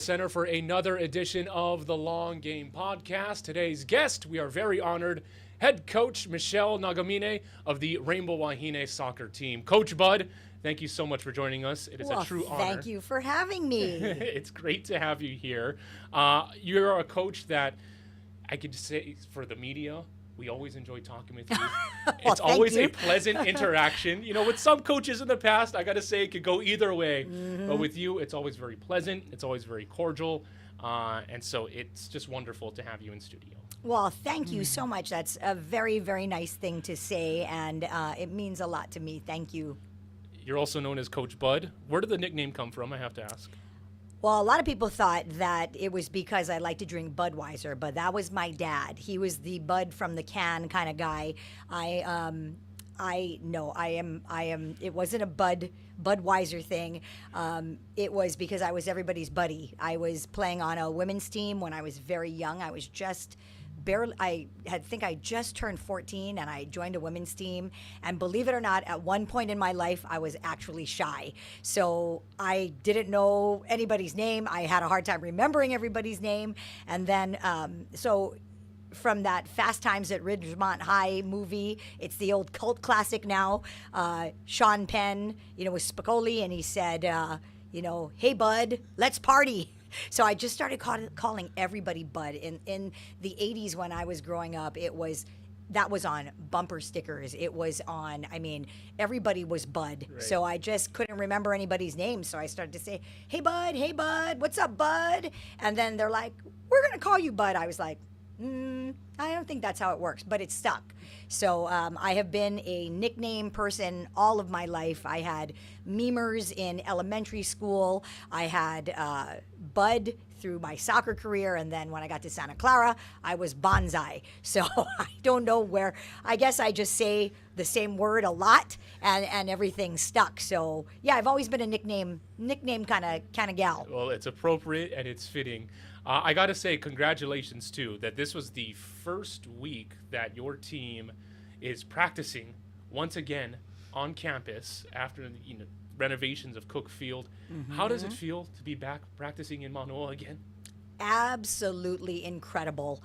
Center for another edition of the Long Game Podcast. Today's guest, we are very honored, head coach Michele Nagamine of the Rainbow Wahine soccer team. Coach Bud, thank you so much for joining us. It is a true honor. Thank you for having me. It's great to have you here. You're a coach that I could say for the media, we always enjoy talking with you. It's always a pleasant interaction. You know, with some coaches in the past, I got to say it could go either way. But with you, it's always very pleasant. It's always very cordial. And so it's just wonderful to have you in studio. Well, thank you so much. That's a very, very nice thing to say. And it means a lot to me. Thank you. You're also known as Coach Bud. Where did the nickname come from? I have to ask. Well, a lot of people thought that it was because I like to drink Budweiser, but that was my dad. He was the Bud from the can kind of guy. I am. It wasn't a Budweiser thing. It was because I was everybody's buddy. I was playing on a women's team when I was very young. I was just barely, I just turned 14 and I joined a women's team. And believe it or not, at one point in my life, I was actually shy. So I didn't know anybody's name. I had a hard time remembering everybody's name. And then, from that Fast Times at Ridgemont High movie, it's the old cult classic now. Sean Penn, was Spicoli, and he said, hey, bud, let's party. So I just started calling everybody Bud. In the 80s when I was growing up, that was on bumper stickers. It was on, everybody was Bud. Right. So I just couldn't remember anybody's name. So I started to say, hey, Bud, what's up, Bud? And then they're like, we're going to call you Bud. I was like, I don't think that's how it works, but it stuck. So I have been a nickname person all of my life. I had memers in elementary school. I had Bud through my soccer career, and then when I got to Santa Clara, I was Bonsai. So I don't know where. I guess I just say the same word a lot, and everything stuck. So yeah, I've always been a nickname kind of gal. Well, it's appropriate and it's fitting. I got to say congratulations, too, that this was the first week that your team is practicing once again on campus after renovations of Cook Field. Mm-hmm. How does it feel to be back practicing in Manoa again? Absolutely incredible.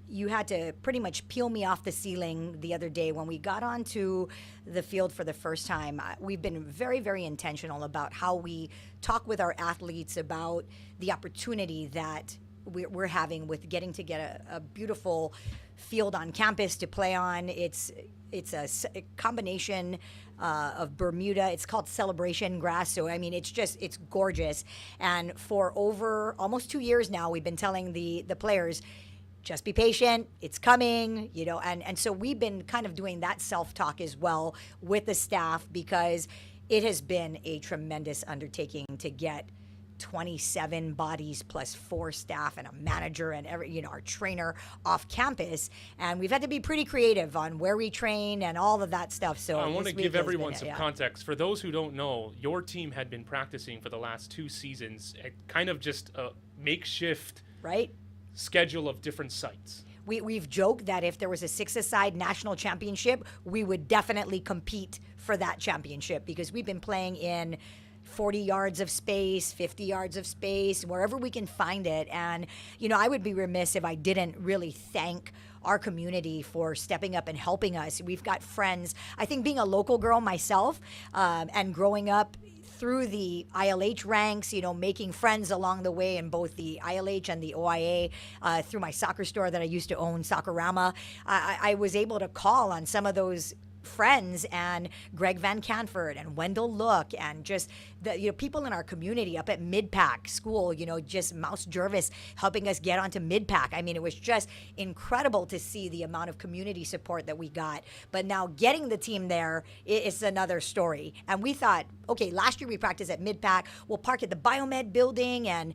You had to pretty much peel me off the ceiling the other day when we got onto the field for the first time. We've been very, very intentional about how we talk with our athletes about the opportunity that we're having with getting to get a beautiful field on campus to play on. It's a combination of Bermuda. It's called Celebration grass. So, it's gorgeous. And for over almost 2 years now, we've been telling the players, just be patient, it's coming, and so we've been kind of doing that self-talk as well with the staff, because it has been a tremendous undertaking to get 27 bodies plus 4 staff and a manager and our trainer off campus, and we've had to be pretty creative on where we train and all of that stuff. So I want to give everyone some context. For those who don't know, your team had been practicing for the last 2 seasons at kind of just a makeshift schedule of different sites. We've joked that if there was a 6-a-side national championship, we would definitely compete for that championship, because we've been playing in 40 yards of space, 50 yards of space, wherever we can find it. And, I would be remiss if I didn't really thank our community for stepping up and helping us. We've got friends. I think being a local girl myself, and growing up through the ILH ranks, making friends along the way in both the ILH and the OIA, through my soccer store that I used to own, Soccerama, I was able to call on some of those friends, and Greg Van Canford and Wendell Look, and just the people in our community up at Midpack School, just Mouse Jervis helping us get onto Midpack. It was just incredible to see the amount of community support that we got. But now getting the team there is another story. And we thought, okay, last year we practiced at Midpack. We'll park at the Biomed building, and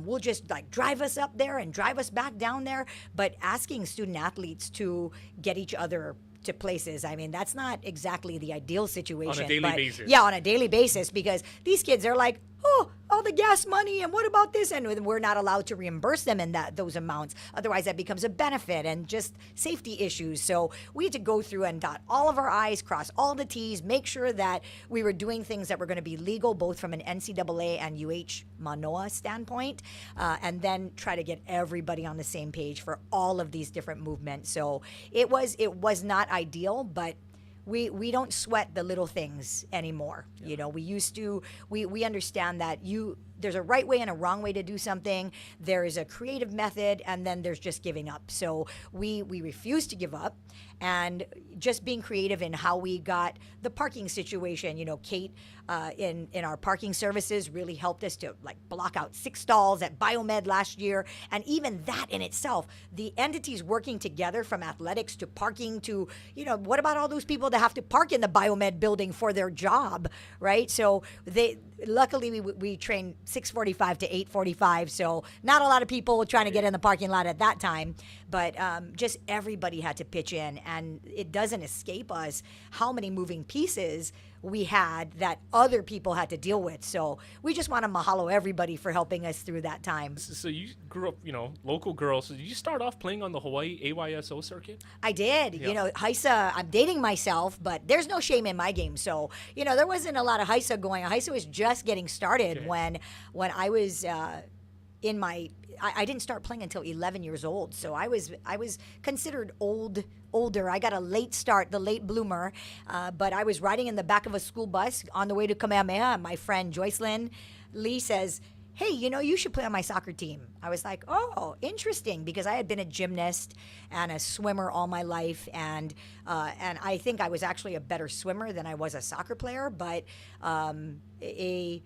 we'll just drive us up there and drive us back down there. But asking student athletes to get each other to places, that's not exactly the ideal situation. On a daily basis. Yeah, on a daily basis, because these kids are like, oh, all the gas money, and what about this? And we're not allowed to reimburse them in those amounts. Otherwise, that becomes a benefit and just safety issues. So we had to go through and dot all of our I's, cross all the T's, make sure that we were doing things that were going to be legal, both from an NCAA and Manoa standpoint, and then try to get everybody on the same page for all of these different movements. So it was not ideal, but we don't sweat the little things anymore. Yeah. You know, we used to, we understand that there's a right way and a wrong way to do something. There is a creative method, and then there's just giving up. So we refuse to give up, and just being creative in how we got the parking situation. You know, Kate in our parking services really helped us to like block out 6 stalls at Biomed last year. And even that in itself, the entities working together from athletics to parking to, you know, what about all those people that have to park in the Biomed building for their job, right? So luckily we trained 6:45 to 8:45, so not a lot of people trying to get in the parking lot at that time, but just everybody had to pitch in, and it doesn't escape us how many moving pieces we had that other people had to deal with. So we just want to mahalo everybody for helping us through that time. So you grew up, you know, local girl. So did you start off playing on the Hawaii AYSO circuit? I did. Yeah. You know, Haisa, I'm dating myself, but there's no shame in my game. So, you know, there wasn't a lot of Haisa going on. Haisa was just getting started. Okay. when I was in my I didn't start playing until 11 years old, so I was considered older. I got a late start, the late bloomer, but I was riding in the back of a school bus on the way to Kamehameha, and my friend Joycelyn Lee says, hey, you know, you should play on my soccer team. I was like, oh, interesting, because I had been a gymnast and a swimmer all my life, and I think I was actually a better swimmer than I was a soccer player, but a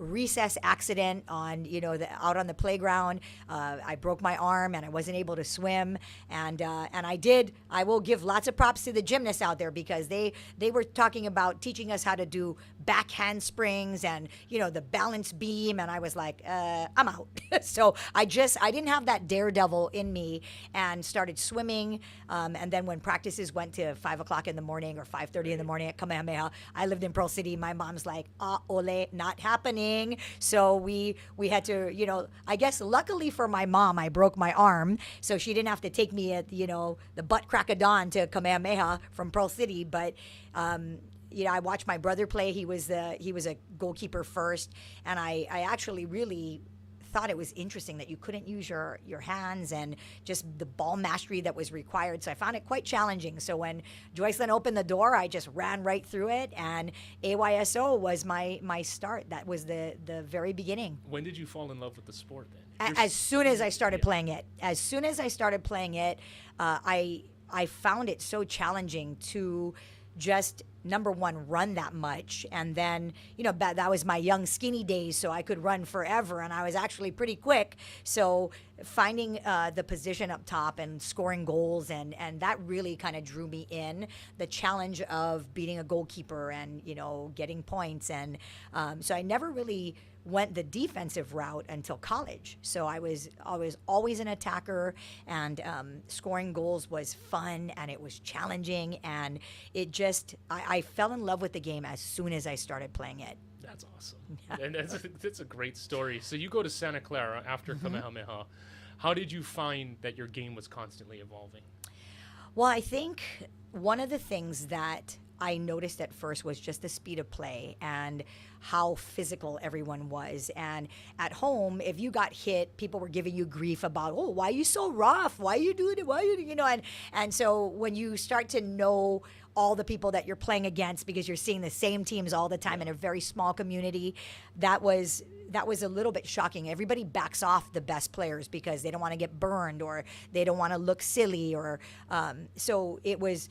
recess accident on, you know, out on the playground. I broke my arm and I wasn't able to swim. And I will give lots of props to the gymnasts out there, because they were talking about teaching us how to do back handsprings and, you know, the balance beam. And I was like, I'm out. So I didn't have that daredevil in me, and started swimming. And then when practices went to 5 o'clock in the morning or 5:30 in the morning at Kamehameha, I lived in Pearl City. My mom's like, ole, not happening. So we had to, you know, I guess luckily for my mom, I broke my arm, so she didn't have to take me at, you know, the butt crack of dawn to Kamehameha from Pearl City. But you know, I watched my brother play. He was a goalkeeper first, and I actually really thought it was interesting that you couldn't use your hands and just the ball mastery that was required. So I found it quite challenging. So when Joycelyn opened the door, I just ran right through it, and AYSO was my start. That was the very beginning. When did you fall in love with the sport then? As soon as I started playing it. As soon as I started playing it, I found it so challenging to just, number one, run that much. And then, you know, that was my young skinny days, so I could run forever, and I was actually pretty quick. So finding the position up top and scoring goals, and that really kind of drew me in. The challenge of beating a goalkeeper and, you know, getting points. And so I never really went the defensive route until college. So I was always an attacker, and scoring goals was fun, and it was challenging, and it just, I fell in love with the game as soon as I started playing it. That's awesome. And that's a great story. So you go to Santa Clara after Kamehameha. How did you find that your game was constantly evolving? Well, I think one of the things that I noticed at first was just the speed of play and how physical everyone was. And at home, if you got hit, people were giving you grief about, oh, why are you so rough? Why are you doing it? Why are you, you know? And so when you start to know all the people that you're playing against, because you're seeing the same teams all the time in a very small community, that was a little bit shocking. Everybody backs off the best players because they don't want to get burned, or they don't want to look silly, or so it was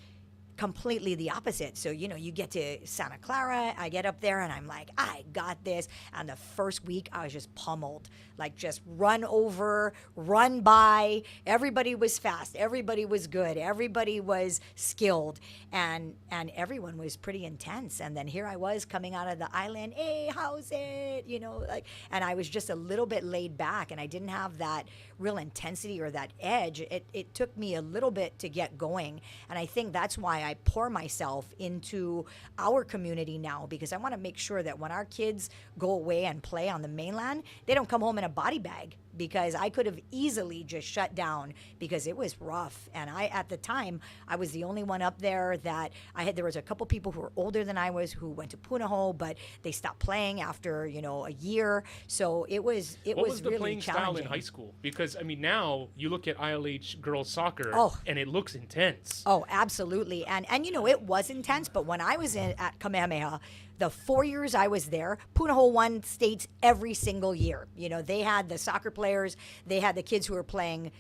completely the opposite. So, you know, you get to Santa Clara, I get up there and I'm like, I got this. And the first week I was just pummeled, like just run over, run by. Everybody was fast. Everybody was good. Everybody was skilled, and everyone was pretty intense. And then here I was coming out of the island, hey, how's it? You know, like, and I was just a little bit laid back, and I didn't have that real intensity or that edge. It took me a little bit to get going. And I think that's why I pour myself into our community now, because I want to make sure that when our kids go away and play on the mainland, they don't come home in a body bag, because I could have easily just shut down because it was rough. And at the time, I was the only one up there that there was a couple people who were older than I was who went to Punahou, but they stopped playing after, a year. So it was what was the really playing style in high school? Because, I mean, now you look at ILH girls soccer and it looks intense. Oh, absolutely. And it was intense, but when I was at Kamehameha, the 4 years I was there, Punahou won states every single year. They had the soccer players, they had the kids who were playing,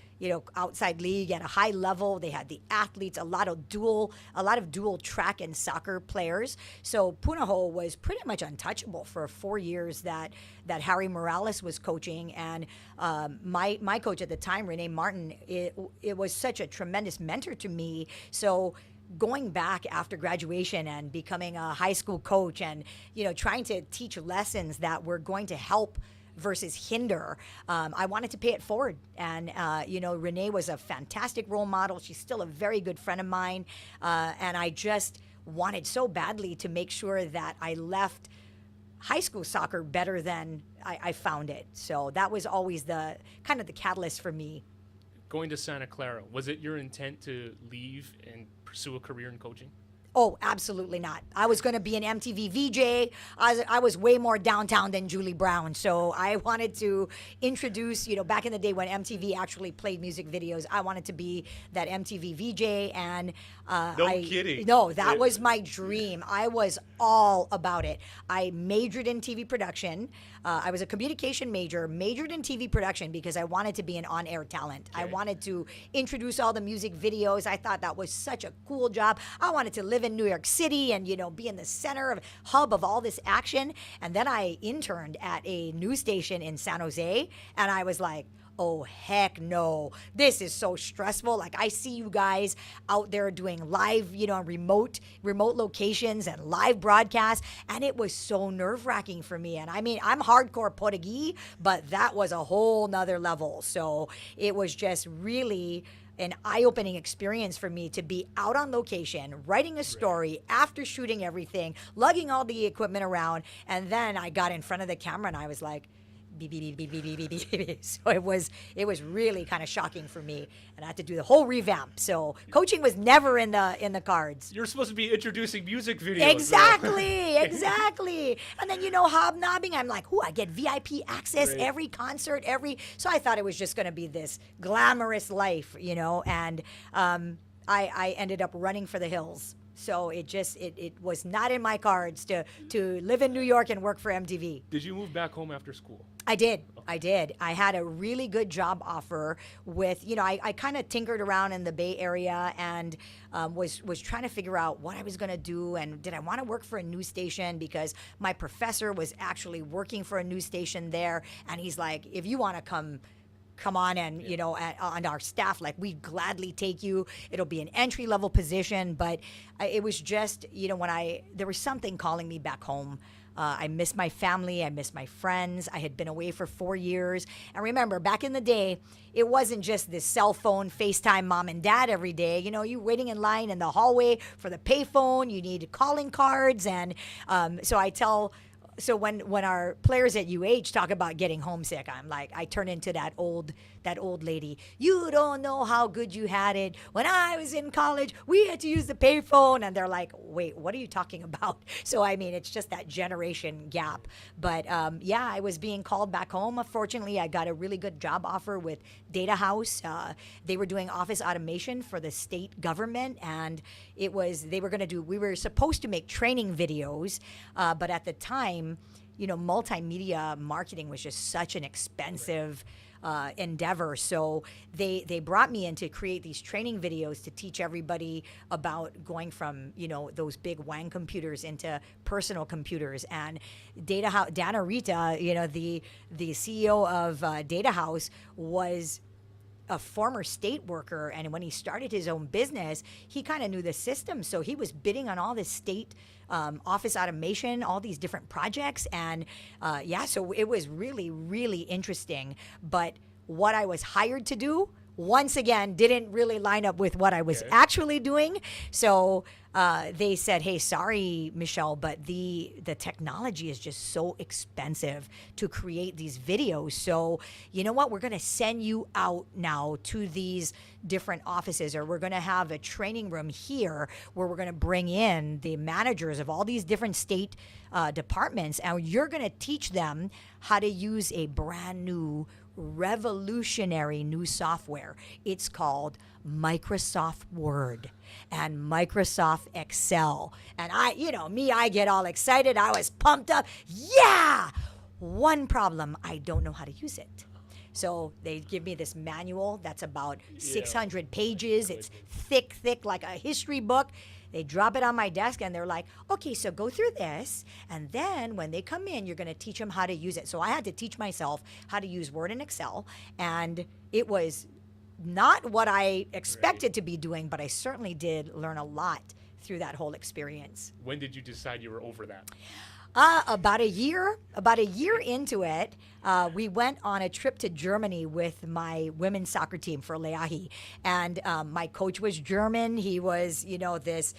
outside league at a high level. They had the athletes, a lot of dual track and soccer players. So Punahou was pretty much untouchable for 4 years that Harry Morales was coaching. And my coach at the time, Renee Martin, it was such a tremendous mentor to me. So going back after graduation and becoming a high school coach and, trying to teach lessons that were going to help versus hinder, I wanted to pay it forward. And, Renee was a fantastic role model. She's still a very good friend of mine. And I just wanted so badly to make sure that I left high school soccer better than I found it. So that was always the kind of the catalyst for me. Going to Santa Clara, was it your intent to leave and pursue a career in coaching? Oh, absolutely not. I was going to be an MTV VJ. I was way more downtown than Julie Brown. So I wanted to introduce, back in the day when MTV actually played music videos, I wanted to be that MTV VJ. And kidding. No, that was my dream. I was all about it. I majored in TV production. I was a communication majored in TV production because I wanted to be an on-air talent. Okay. I wanted to introduce all the music videos. I thought that was such a cool job. I wanted to live in New York City and, be in the hub of all this action. And then I interned at a news station in San Jose, and I was like, oh, heck no. This is so stressful. Like, I see you guys out there doing live, remote locations and live broadcasts. And it was so nerve-wracking for me. And I mean, I'm hardcore Portuguese, but that was a whole nother level. So it was just really an eye-opening experience for me to be out on location, writing a story after shooting everything, lugging all the equipment around. And then I got in front of the camera and I was like, beep, beep, beep, beep, beep, beep, beep, beep. So it was really kind of shocking for me, and I had to do the whole revamp. So coaching was never in the cards. You're supposed to be introducing music videos. Exactly. And then hobnobbing. I'm like, I get VIP access every concert, So I thought it was just going to be this glamorous life, And I ended up running for the hills. So it was not in my cards to live in New York and work for MTV. Did you move back home after school? I did. I had a really good job offer with, I kind of tinkered around in the Bay Area and was trying to figure out what I was going to do, and did I want to work for a news station, because my professor was actually working for a news station there, and he's like, if you want to come on and, on our staff, like, we'd gladly take you. It'll be an entry-level position. But it was just, there was something calling me back home. I miss my family. I miss my friends. I had been away for 4 years. And remember, back in the day, it wasn't just this cell phone, FaceTime mom and dad every day. You waiting in line in the hallway for the payphone. You need calling cards. And so when our players at UH talk about getting homesick, I'm like, I turn into that old lady. You don't know how good you had it. When I was in college, we had to use the payphone. And they're like, wait, what are you talking about? So, I mean, it's just that generation gap. But I was being called back home. Fortunately, I got a really good job offer with Data House. They were doing office automation for the state government. And we were supposed to make training videos. But at the time, multimedia marketing was just such an expensive endeavor. So they brought me in to create these training videos to teach everybody about going from, those big WAN computers into personal computers. And Dana Rita, the CEO of Data House, was a former state worker, and when he started his own business, he kind of knew the system. So he was bidding on all this state office automation, all these different projects. And so it was really, really interesting. But what I was hired to do once again, didn't really line up with what I was Okay. actually doing. So they said, "Hey, sorry, Michelle, but the technology is just so expensive to create these videos. So you know what? We're going to send you out now to these different offices, or we're going to have a training room here where we're going to bring in the managers of all these different state departments, and you're going to teach them how to use a brand new, revolutionary new software. It's called Microsoft Word and Microsoft Excel." And I get all excited. I was pumped up. Yeah! One problem, I don't know how to use it. So they give me this manual that's about 600 pages. It's thick, like a history book. They drop it on my desk and they're like, "Okay, so go through this. And then when they come in, you're going to teach them how to use it." So I had to teach myself how to use Word and Excel. And it was not what I expected to be doing, but I certainly did learn a lot through that whole experience. When did you decide you were over that? About a year into it, we went on a trip to Germany with my women's soccer team for Leahi. And my coach was German. He was, this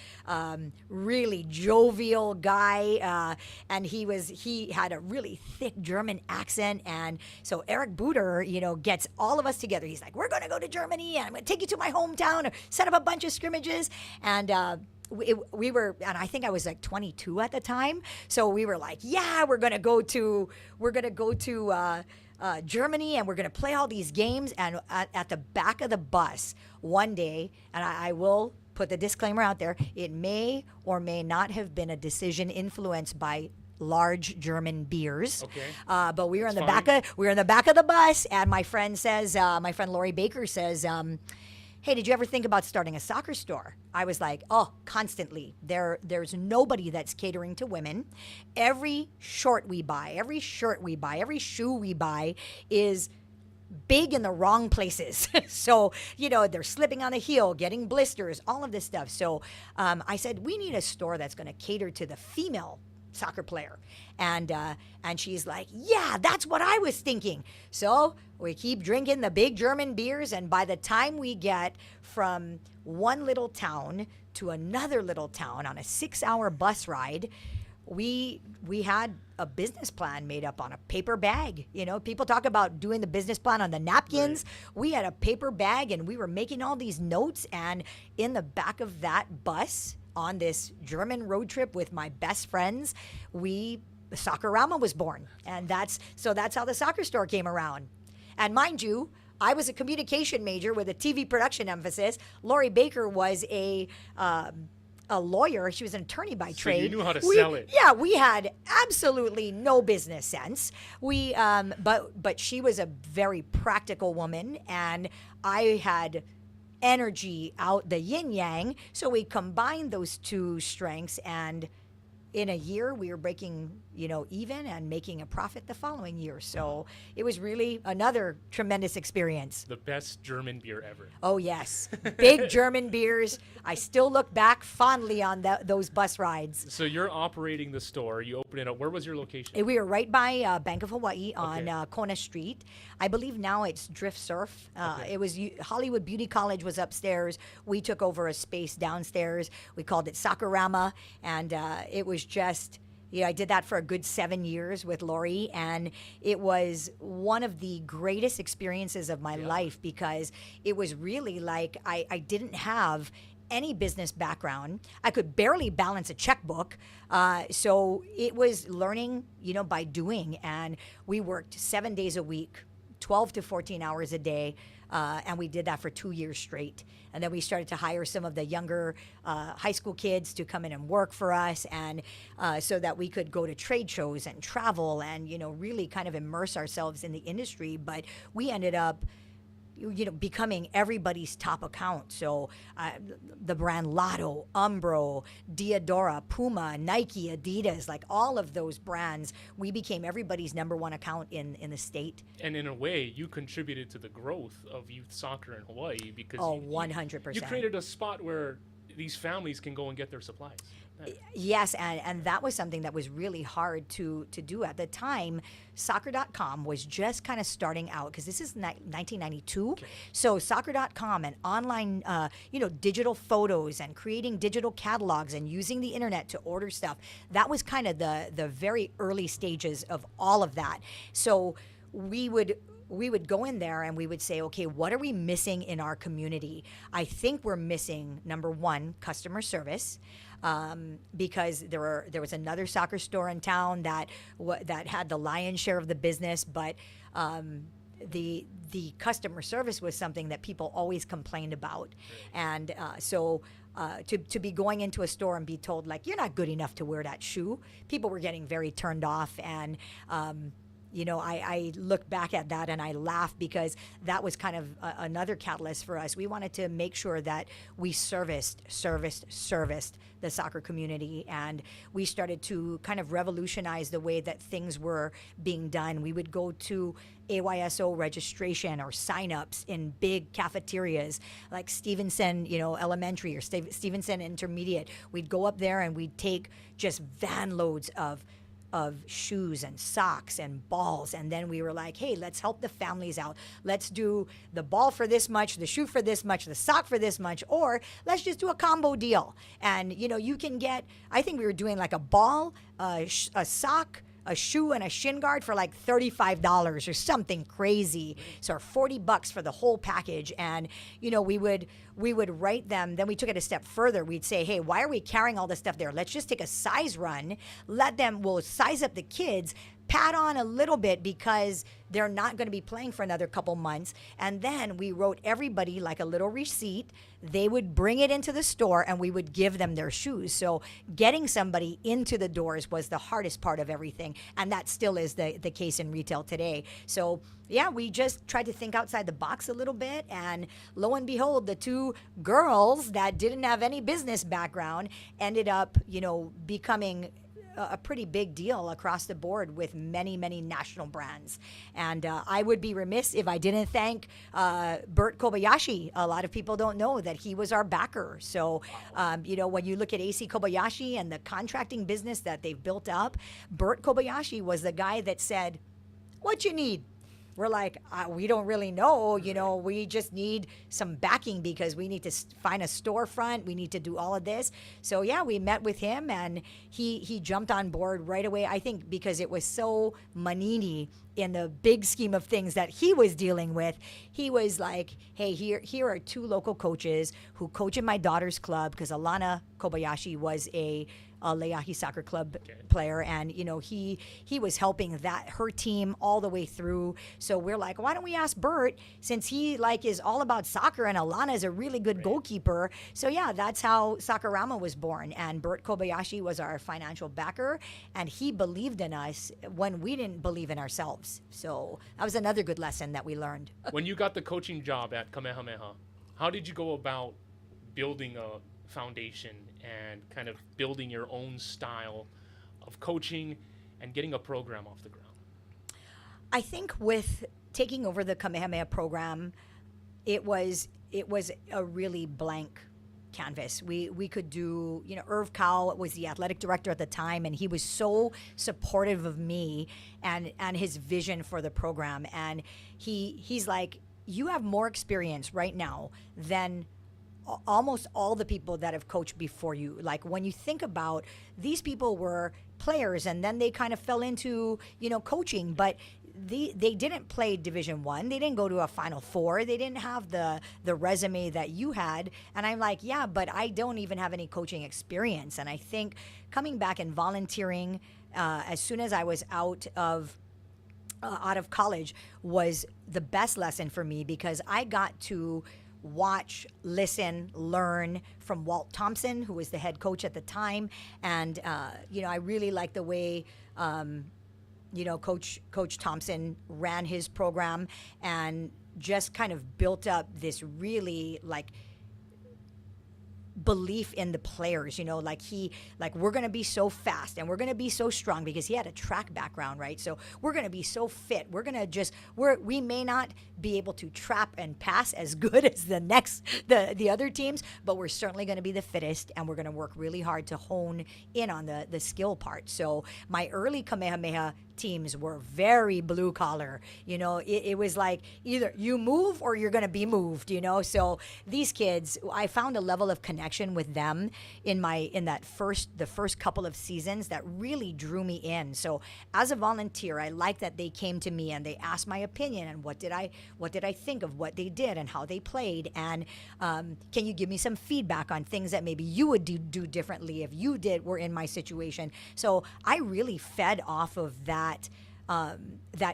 really jovial guy. And he had a really thick German accent. And so Eric Buder, gets all of us together. He's like, "We're going to go to Germany and I'm going to take you to my hometown or set up a bunch of scrimmages." And we were, and I think I was like 22 at the time. So we were like, "Yeah, we're gonna go to Germany, and we're gonna play all these games." And at the back of the bus one day, and I will put the disclaimer out there, it may or may not have been a decision influenced by large German beers. Okay. But we were in the That's back of the bus, and my friend Lori Baker says, "Hey, did you ever think about starting a soccer store?" I was like, "Oh, constantly. There's nobody that's catering to women. Every short we buy, every shirt we buy, every shoe we buy is big in the wrong places." So, they're slipping on the heel, getting blisters, all of this stuff. So I said, "We need a store that's going to cater to the female soccer player." And she's like, "Yeah, that's what I was thinking." So we keep drinking the big German beers, and by the time we get from one little town to another little town on a 6-hour bus ride, we had a business plan made up on a paper bag. People talk about doing the business plan on the napkins. Right. We had a paper bag, and we were making all these notes, and in the back of that bus on this German road trip with my best friends, Soccerama was born. And that's how the soccer store came around. And mind you, I was a communication major with a TV production emphasis. Lori Baker was a lawyer. She was an attorney by trade. So you knew how to sell it. Yeah, we had absolutely no business sense. But she was a very practical woman, and I had energy out the yin yang. So we combined those two strengths, and in a year we were breaking even and making a profit the following year. So it was really another tremendous experience. The best German beer ever. Oh yes, big German beers. I still look back fondly on those bus rides. So you're operating the store. You open it up. Where was your location? We were right by Bank of Hawaii on Kona Street. I believe now it's Drift Surf. It was Hollywood Beauty College was upstairs. We took over a space downstairs. We called it Soccerama, and it was just, I did that for a good 7 years with Lori, and it was one of the greatest experiences of my life, because it was really like I didn't have any business background. I could barely balance a checkbook. So it was learning, by doing. And we worked 7 days a week, 12 to 14 hours a day. And we did that for 2 years straight. And then we started to hire some of the younger high school kids to come in and work for us, and so that we could go to trade shows and travel and, really kind of immerse ourselves in the industry. But we ended up becoming everybody's top account. So the brand Lotto, Umbro, Diadora, Puma, Nike, Adidas, like all of those brands, we became everybody's number one account in the state. And in a way, you contributed to the growth of youth soccer in Hawaii, because 100%. you created a spot where these families can go and get their supplies. Yes, and that was something that was really hard to do at the time. Soccer.com was just kind of starting out because this is 1992. Okay. So soccer.com and online, digital photos and creating digital catalogs and using the internet to order stuff. That was kind of the very early stages of all of that. So we would go in there and we would say, okay, what are we missing in our community? I think we're missing, number one, customer service. Because there was another soccer store in town that had the lion's share of the business, but the customer service was something that people always complained about, and so to be going into a store and be told like you're not good enough to wear that shoe, people were getting very turned off, and I look back at that and I laugh because that was kind of another catalyst for us. We wanted to make sure that we serviced the soccer community, and we started to kind of revolutionize the way that things were being done. We would go to AYSO registration or signups in big cafeterias like Stevenson, Elementary or Stevenson Intermediate. We'd go up there and we'd take just van loads of shoes and socks and balls, and then we were like, hey, let's help the families out. Let's do the ball for this much, the shoe for this much, the sock for this much, or let's just do a combo deal. And you can get, I think we were doing like a ball, a sock, a shoe, and a shin guard for like $35 or something crazy. So $40 for the whole package. And we would write them. Then we took it a step further. We'd say, hey, why are we carrying all this stuff there? Let's just take a size run. We'll size up the kids, pat on a little bit because they're not going to be playing for another couple months. And then we wrote everybody like a little receipt. They would bring it into the store and we would give them their shoes. So getting somebody into the doors was the hardest part of everything. And that still is the case in retail today. So yeah, we just tried to think outside the box a little bit. And lo and behold, the two girls that didn't have any business background ended up, becoming a pretty big deal across the board with many, many national brands. And I would be remiss if I didn't thank Bert Kobayashi. A lot of people don't know that he was our backer. So, when you look at AC Kobayashi and the contracting business that they've built up, Bert Kobayashi was the guy that said, what you need? We're like, we don't really know, we just need some backing because we need to find a storefront. We need to do all of this. So yeah, we met with him and he jumped on board right away. I think because it was so manini in the big scheme of things that he was dealing with. He was like, hey, here are two local coaches who coach in my daughter's club, because Alana Kobayashi was a Leahi Soccer Club player, and he was helping her team all the way through. So we're like, why don't we ask Bert, since he is all about soccer and Alana is a really good goalkeeper. So yeah, that's how Soccerama was born, and Bert Kobayashi was our financial backer, and he believed in us when we didn't believe in ourselves. So that was another good lesson that we learned. When you got the coaching job at Kamehameha, how did you go about building a foundation and kind of building your own style of coaching and getting a program off the ground? I think with taking over the Kamehameha program, it was a really blank canvas. We could do, Irv Cow was the athletic director at the time, and he was so supportive of me and his vision for the program. And he's like, you have more experience right now than almost all the people that have coached before you. Like, when you think about, these people were players and then they kind of fell into, coaching, but they didn't play Division I. They didn't go to a Final Four. They didn't have the resume that you had. And I'm like, yeah, but I don't even have any coaching experience. And I think coming back and volunteering as soon as I was out of college was the best lesson for me, because I got to watch, listen, learn from Walt Thompson, who was the head coach at the time. And, I really like the way, Coach Thompson ran his program and just kind of built up this really belief in the players, like we're going to be so fast and we're going to be so strong, because he had a track background, right? So we're going to be so fit. We're going to we may not be able to trap and pass as good as the other teams, but we're certainly going to be the fittest, and we're going to work really hard to hone in on the skill part. So my early Kamehameha teams were very blue collar. It was like either you move or you're going to be moved, So these kids, I found a level of connection with them in the first couple of seasons that really drew me in. So as a volunteer, I liked that they came to me and they asked my opinion and what did I think of what they did and how they played, and can you give me some feedback on things that maybe you would do differently if you were in my situation. So I really fed off of that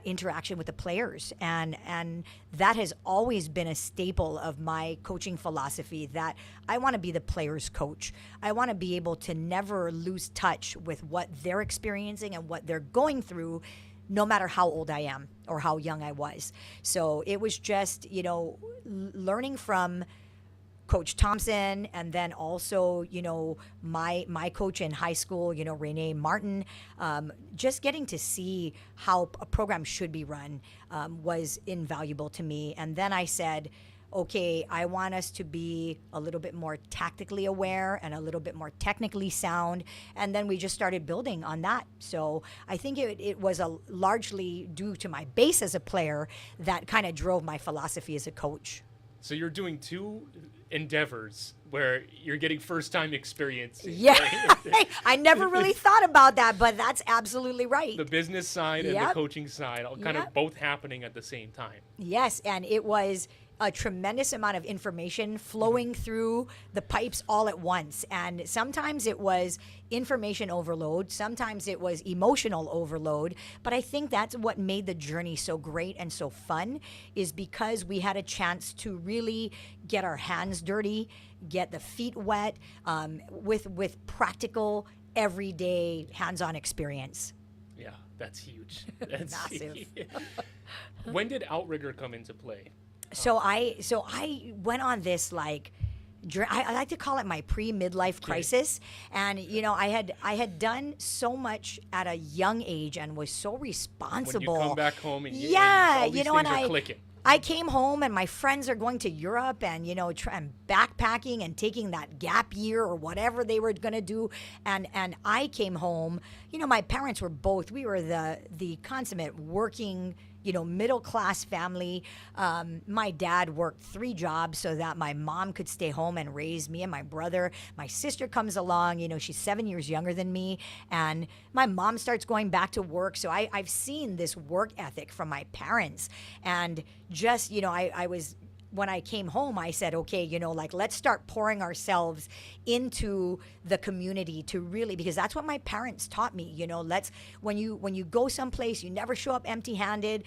interaction with the players, and that has always been a staple of my coaching philosophy, that I want to be the players' coach. I want to be able to never lose touch with what they're experiencing and what they're going through, no matter how old I am or how young I was. So it was just, learning from Coach Thompson, and then also, my coach in high school, Renee Martin, just getting to see how a program should be run was invaluable to me. And then I said, okay, I want us to be a little bit more tactically aware and a little bit more technically sound. And then we just started building on that. So I think it was largely due to my base as a player that kind of drove my philosophy as a coach. So you're doing two endeavors where you're getting first-time experience. Yeah, right? I never really thought about that, but that's absolutely right. The business side and the coaching side, all kind of both happening at the same time. Yes, and it was a tremendous amount of information flowing through the pipes all at once. And sometimes it was information overload. Sometimes it was emotional overload. But I think that's what made the journey so great and so fun, is because we had a chance to really get our hands dirty, get the feet wet, with practical, everyday, hands-on experience. Yeah, that's huge. That's massive. When did Outrigger come into play? So I went on this I like to call it my pre-midlife crisis, and I had done so much at a young age and was so responsible. When you come back home and all these things are clicking. I came home and my friends are going to Europe and and backpacking and taking that gap year or whatever they were going to do, and I came home. My parents were we were the consummate working, middle class family. My dad worked 3 jobs so that my mom could stay home and raise me and my brother. My sister comes along, she's 7 years younger than me, and my mom starts going back to work. So I've seen this work ethic from my parents, and just, when I came home, I said, okay, let's start pouring ourselves into the community to really, because that's what my parents taught me, when you go someplace, you never show up empty-handed,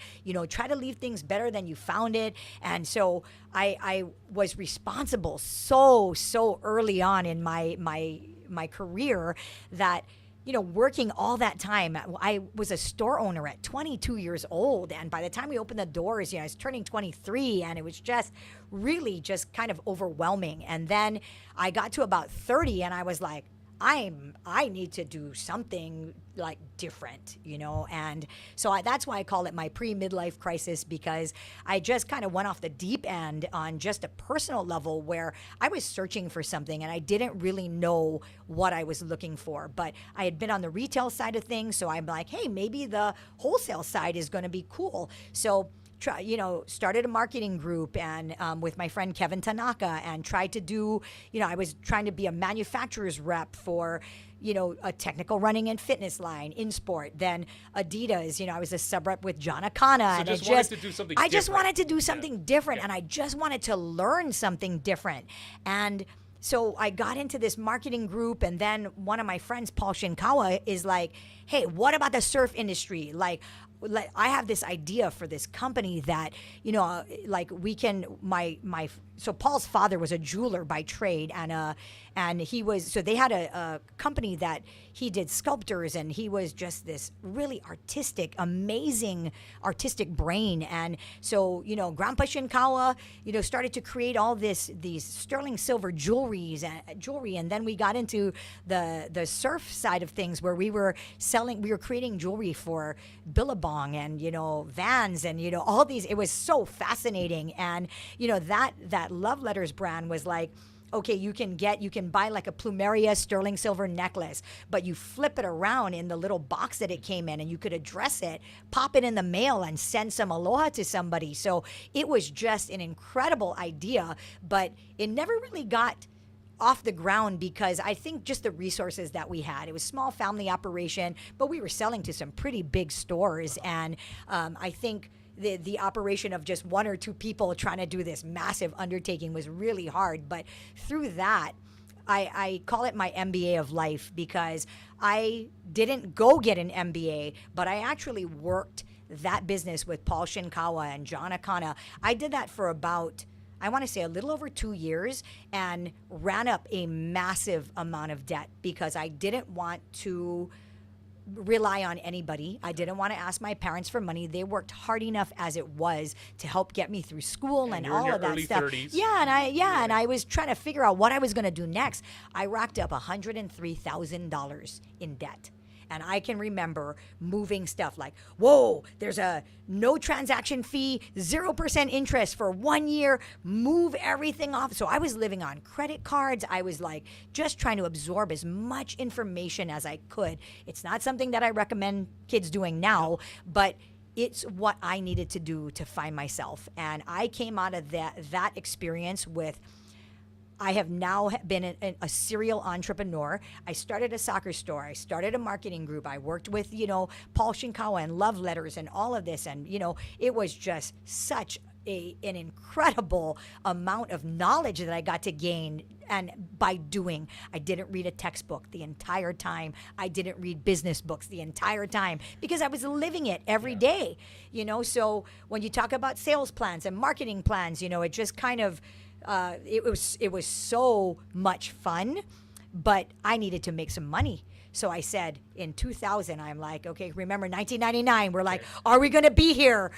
try to leave things better than you found it. And so I was responsible so early on in my career that, working all that time. I was a store owner at 22 years old. And by the time we opened the doors, I was turning 23, and it was just really just kind of overwhelming. And then I got to about 30 and I was like, I need to do something different, and so that's why I call it my pre-midlife crisis, because I just kind of went off the deep end on just a personal level where I was searching for something and I didn't really know what I was looking for. But I had been on the retail side of things, so I'm like, hey, maybe the wholesale side is going to be cool. So started a marketing group and with my friend Kevin Tanaka, and tried to do, I was trying to be a manufacturer's rep for, a technical running and fitness line in sport. Then Adidas, I was a sub rep with John Akana. So wanted to do something different. I just wanted to do something different, and I just wanted to learn something different. And so I got into this marketing group, and then one of my friends, Paul Shinkawa, is like, hey, what about the surf industry? I have this idea for this company that, like we can, so Paul's father was a jeweler by trade, and so they had a company that he did sculptors, and he was just this really amazing artistic brain. And so, Grandpa Shinkawa, started to create all these sterling silver jewelry, and then we got into the surf side of things, where we were creating jewelry for Billabong and, Vans and, all these. It was so fascinating. And, that Love Letters brand was like, okay, you can buy like a plumeria sterling silver necklace, but you flip it around in the little box that it came in, and you could address it, pop it in the mail, and send some aloha to somebody. So it was just an incredible idea, but it never really got off the ground because I think just the resources that we had. It was a small family operation, but we were selling to some pretty big stores, and I think the operation of just one or two people trying to do this massive undertaking was really hard. But through that, I call it my MBA of life, because I didn't go get an MBA, but I actually worked that business with Paul Shinkawa and John Akana. I did that for about, I want to say, a little over 2 years, and ran up a massive amount of debt because I didn't want to rely on anybody. I didn't want to ask my parents for money. They worked hard enough as it was to help get me through school and all of that stuff. 30s. And I was trying to figure out what I was going to do next. I racked up $103,000 in debt. And I can remember moving stuff like, whoa, there's a no transaction fee, 0% interest for 1 year, move everything off. So I was living on credit cards. I was like just trying to absorb as much information as I could. It's not something that I recommend kids doing now, but it's what I needed to do to find myself. And I came out of that experience with, I have now been a serial entrepreneur. I started a soccer store. I started a marketing group. I worked with, Paul Shinkawa and Love Letters and all of this. And, it was just such an incredible amount of knowledge that I got to gain. And by doing, I didn't read a textbook the entire time. I didn't read business books the entire time because I was living it every day, So when you talk about sales plans and marketing plans, it just kind of, it was so much fun, but I needed to make some money. So I said in 2000, I'm like, okay, remember 1999, we're like, are we going to be here,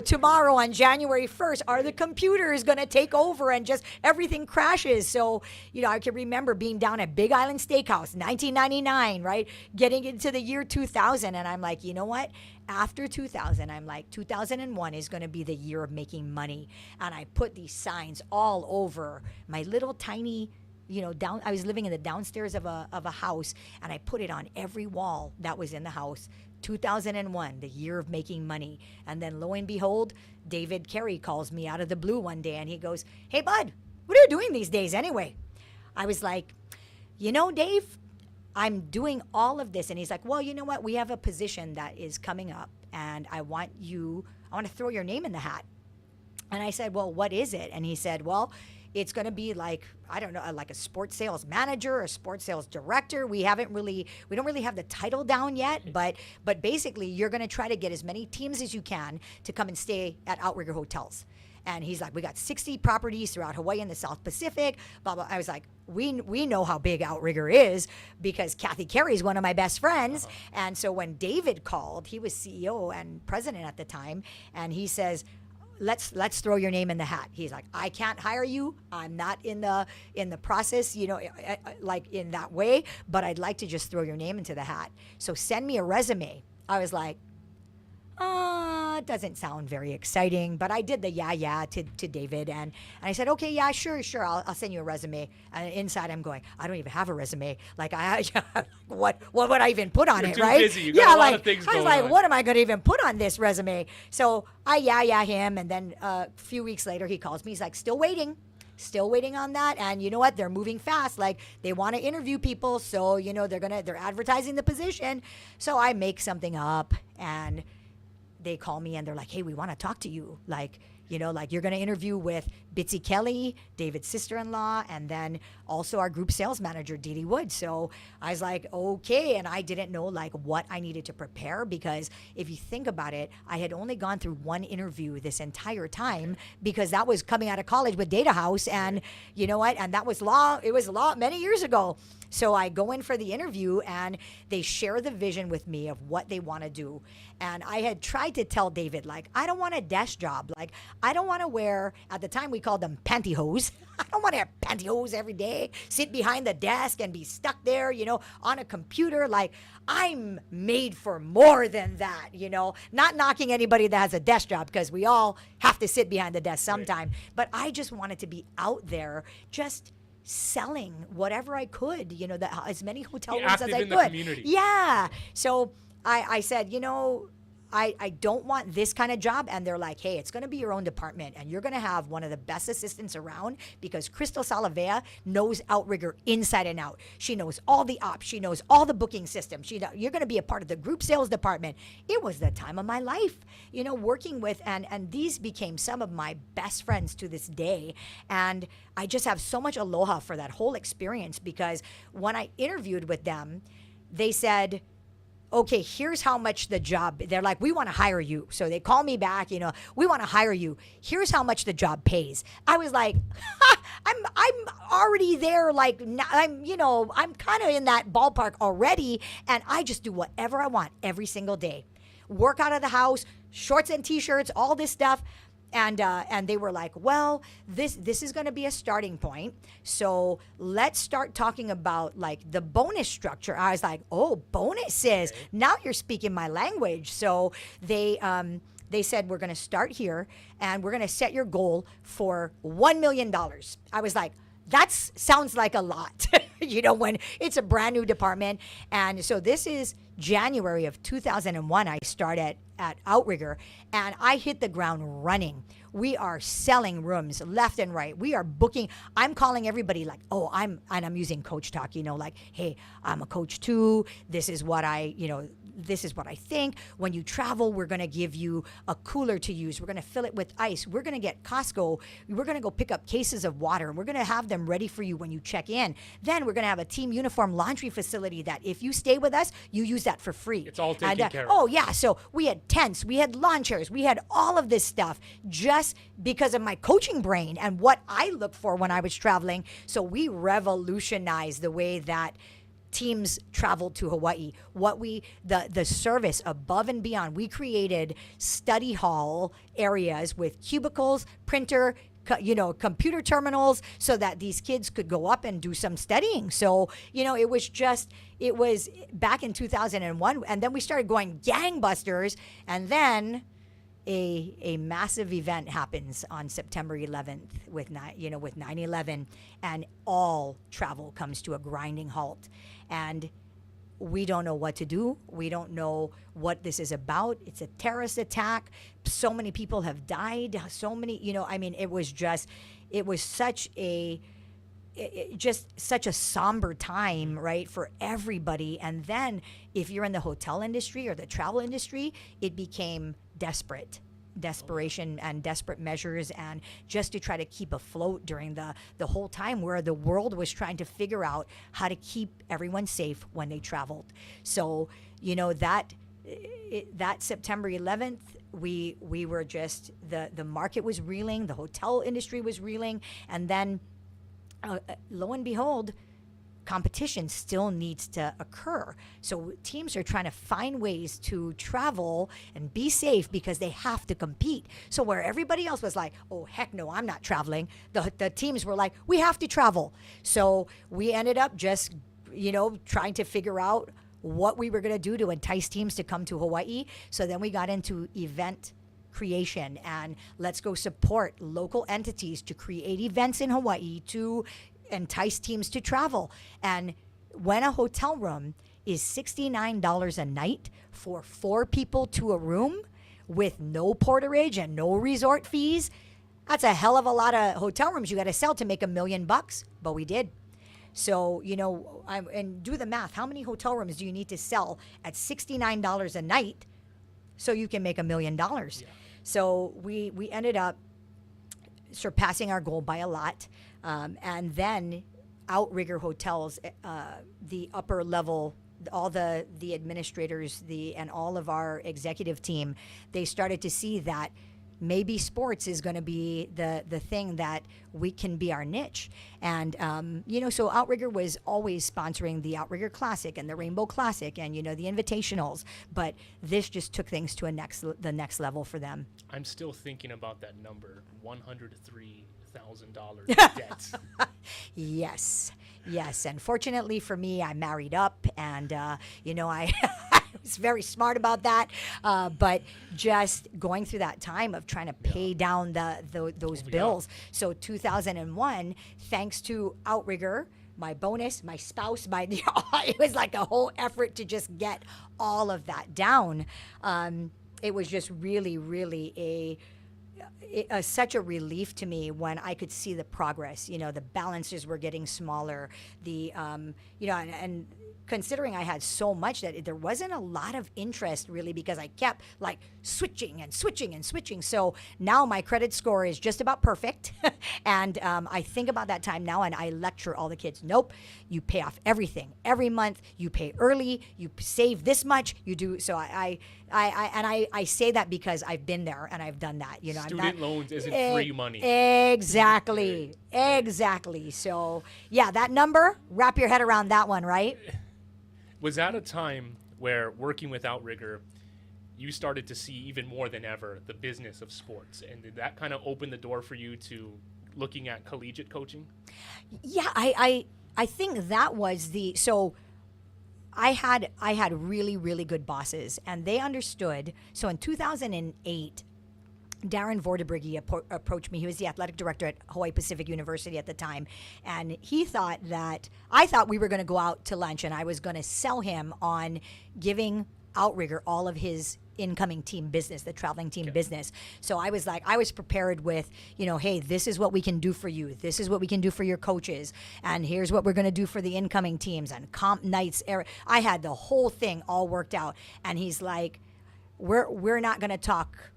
tomorrow on January 1st? Are the computers going to take over and just everything crashes? So, I can remember being down at Big Island Steakhouse, 1999, right? Getting into the year 2000. And I'm like, you know what? After 2000, I'm like, 2001 is going to be the year of making money. And I put these signs all over my little tiny, I was living in the downstairs of a house, and I put it on every wall that was in the house. 2001, the year of making money. And then lo and behold, David Carey calls me out of the blue one day, and he goes, hey, bud, what are you doing these days anyway? I was like, Dave, I'm doing all of this. And he's like, well, you know what? We have a position that is coming up, and I want to throw your name in the hat. And I said, well, what is it? And he said, well, it's going to be like, I don't know, like a sports sales manager, a sports sales director. We don't really have the title down yet, but basically you're going to try to get as many teams as you can to come and stay at Outrigger hotels. And he's like, we got 60 properties throughout Hawaii and the South Pacific, blah, blah. I was like, we know how big Outrigger is because Kathy Carey is one of my best friends. And so when David called, he was CEO and president at the time, and he says, let's throw your name in the hat. He's like, I can't hire you. I'm not in the process, like in that way, but I'd like to just throw your name into the hat. So send me a resume. I was like, it doesn't sound very exciting, but I did the to David, and I said, okay, yeah, sure, I'll send you a resume. And inside I'm going, I don't even have a resume. Like what would I even put on it, too right? busy. You got a lot of things going I was like, on. what am I going to even put on this resume? So I him, and then a few weeks later he calls me. He's like, still waiting on that, and you know what, they're moving fast, like they want to interview people, so they're advertising the position. So I make something up, and they call me and they're like, hey, we want to talk to you. Like, like you're going to interview with Bitsy Kelly, David's sister-in-law, and then also our group sales manager, Dee Dee Wood. So I was like, okay. And I didn't know like what I needed to prepare, because if you think about it, I had only gone through one interview this entire time, because that was coming out of college with Data House. And you know what? And that was many years ago. So I go in for the interview and they share the vision with me of what they want to do. And I had tried to tell David, like, I don't want a desk job. Like, I don't want to wear, at the time we called them pantyhose. I don't want to have pantyhose every day, sit behind the desk and be stuck there, on a computer. Like, I'm made for more than that, not knocking anybody that has a desk job, because we all have to sit behind the desk sometime. Right. But I just wanted to be out there, just selling whatever I could, as many hotel rooms as I could. The community. Yeah. So I said, I don't want this kind of job. And they're like, hey, it's going to be your own department, and you're going to have one of the best assistants around, because Crystal Salavea knows Outrigger inside and out. She knows all the ops. She knows all the booking systems. You're going to be a part of the group sales department. It was the time of my life, working with, and these became some of my best friends to this day. And I just have so much aloha for that whole experience, because when I interviewed with them, they said, okay, here's how much the job, they're like, we want to hire you. So they call me back, we want to hire you. Here's how much the job pays. I was like, I'm already there. Like, I'm kind of in that ballpark already. And I just do whatever I want every single day. Work out of the house, shorts and t-shirts, all this stuff. And they were like, well, this is going to be a starting point. So let's start talking about like the bonus structure. I was like, oh, bonuses. Okay. Now you're speaking my language. So they said, we're going to start here and we're going to set your goal for $1 million. I was like, that sounds like a lot, when it's a brand new department. And so this is January of 2001. I started at Outrigger and I hit the ground running. We are selling rooms left and right. We are booking. I'm calling everybody like, oh, I'm using coach talk, like, hey, I'm a coach too. This is what this is what I think. When you travel, we're going to give you a cooler to use. We're going to fill it with ice. We're going to get Costco. We're going to go pick up cases of water, and we're going to have them ready for you when you check in. Then we're going to have a team uniform laundry facility that if you stay with us, you use that for free. It's all taken care of. Oh, yeah. So we had tents. We had lawn chairs. We had all of this stuff just because of my coaching brain and what I looked for when I was traveling. So we revolutionized the way that teams traveled to Hawaii. The service above and beyond. We created study hall areas with cubicles, printer, computer terminals, so that these kids could go up and do some studying. So, it was back in 2001, and then we started going gangbusters, and then a massive event happens on September 11th with 9/11, and all travel comes to a grinding halt. And we don't know what to do. We don't know what this is about. It's a terrorist attack. So many people have died. So many, it was such a somber time, right, for everybody. And then if you're in the hotel industry or the travel industry, it became desperation and desperate measures, and just to try to keep afloat during the whole time where the world was trying to figure out how to keep everyone safe when they traveled. So, that September 11th, we were just, the market was reeling, the hotel industry was reeling, and then lo and behold, competition still needs to occur. So teams are trying to find ways to travel and be safe because they have to compete. So where everybody else was like, oh, heck no, I'm not traveling, the teams were like, we have to travel. So we ended up just, trying to figure out what we were going to do to entice teams to come to Hawaii. So then we got into event creation, and let's go support local entities to create events in Hawaii to entice teams to travel. And when a hotel room is $69 a night for 4 people to a room with no porterage and no resort fees, that's a hell of a lot of hotel rooms you got to sell to make $1 million. But we did. So, and do the math. How many hotel rooms do you need to sell at $69 a night so you can make $1 million? Yeah. So we ended up surpassing our goal by a lot. And then Outrigger Hotels, the upper level, all the administrators, and all of our executive team, they started to see that maybe sports is going to be the thing that we can be our niche. And, so Outrigger was always sponsoring the Outrigger Classic and the Rainbow Classic and, the invitationals. But this just took things to the next level for them. I'm still thinking about that number, $103,000 debt. Yes. And fortunately for me, I married up, and, I was very smart about that. But just going through that time of trying to pay down those bills. So 2001, thanks to Outrigger, my bonus, my spouse, it was like a whole effort to just get all of that down. It was just really, really such a relief to me when I could see the progress. The balances were getting smaller. And considering I had so much that there wasn't a lot of interest really, because I kept like switching. So now my credit score is just about perfect. And I think about that time now, and I lecture all the kids. Nope, you pay off everything every month. You pay early. You save this much. You do. So I say that because I've been there and I've done that. Student loans isn't free money. Exactly. So yeah, that number. Wrap your head around that one, right? Was that a time where, working with Outrigger, you started to see even more than ever the business of sports, and did that kind of open the door for you to looking at collegiate coaching? Yeah, I think that was I had really, really good bosses, and they understood. So in 2008, Darren Vorderbrigge approached me. He was the athletic director at Hawaii Pacific University at the time. And I thought we were going to go out to lunch, and I was going to sell him on giving Outrigger all of his incoming team business, the traveling team business. So I was prepared with, hey, this is what we can do for you. This is what we can do for your coaches. And here's what we're going to do for the incoming teams and comp nights. I had the whole thing all worked out. And he's like, we're not going to talk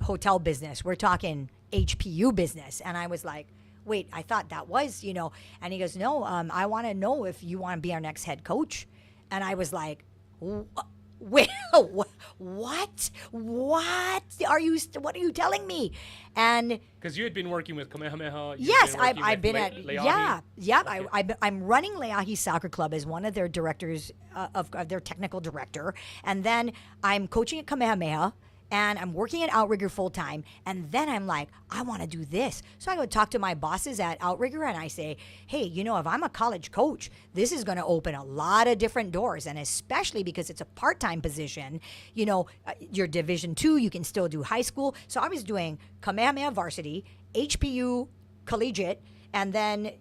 hotel business. We're talking HPU business. And I was like, wait, I thought that was, and he goes, no, I want to know if you want to be our next head coach. And I was like, wait, what are you telling me? And because you had been working with Kamehameha. Yes, I've been at Leahi. Okay. I'm running Leahi Soccer Club as one of their directors, of their technical director. And then I'm coaching at Kamehameha. And I'm working at Outrigger full time. And then I'm like, I want to do this. So I go talk to my bosses at Outrigger, and I say, hey, if I'm a college coach, this is going to open a lot of different doors. And especially because it's a part-time position, you're Division II, you can still do high school. So I was doing Kamehameha varsity, HPU collegiate, and then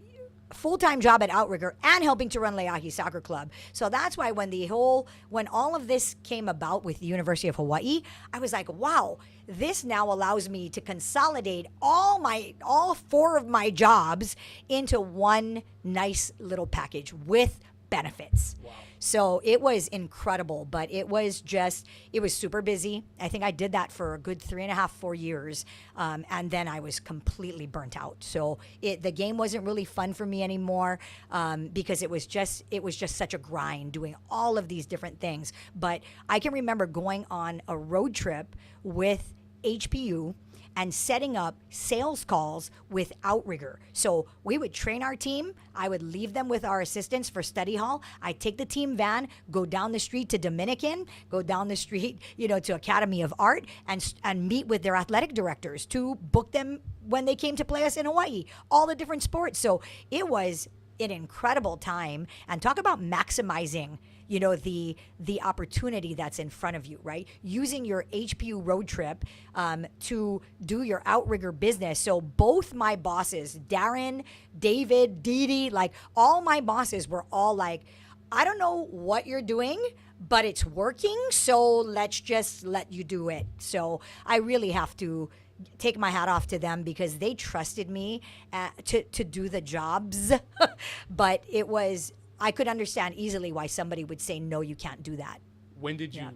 full-time job at Outrigger and helping to run Leahi Soccer Club. So that's why when all of this came about with the University of Hawaii, I was like, wow, this now allows me to consolidate all four of my jobs into one nice little package with benefits. Wow. So it was incredible, but it was super busy. I think I did that for a good 3.5, 4 years. And then I was completely burnt out. So the game wasn't really fun for me anymore, because it was just such a grind doing all of these different things. But I can remember going on a road trip with HPU and setting up sales calls with Outrigger. So we would train our team. I would leave them with our assistants for study hall. I'd take the team van, go down the street to Dominican, go down the street, to Academy of Art, and meet with their athletic directors to book them when they came to play us in Hawaii, all the different sports. So it was an incredible time. And talk about maximizing the opportunity that's in front of you, right? Using your HPU road trip to do your Outrigger business. So both my bosses, Darren, David, Dee, like all my bosses were all like, I don't know what you're doing, but it's working, so let's just let you do it. So I really have to take my hat off to them because they trusted me to do the jobs. But I could understand easily why somebody would say, no, you can't do that. When did you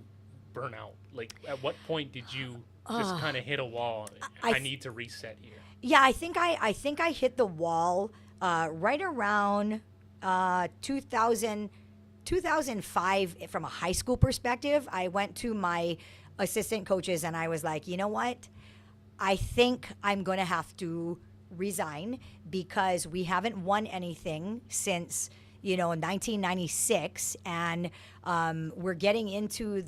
burn out? Like, at what point did you just kind of hit a wall? I need to reset here. Yeah, I think I hit the wall right around 2000, 2005 from a high school perspective. I went to my assistant coaches and I was like, you know what? I think I'm going to have to resign because we haven't won anything since, 1996. And we're getting into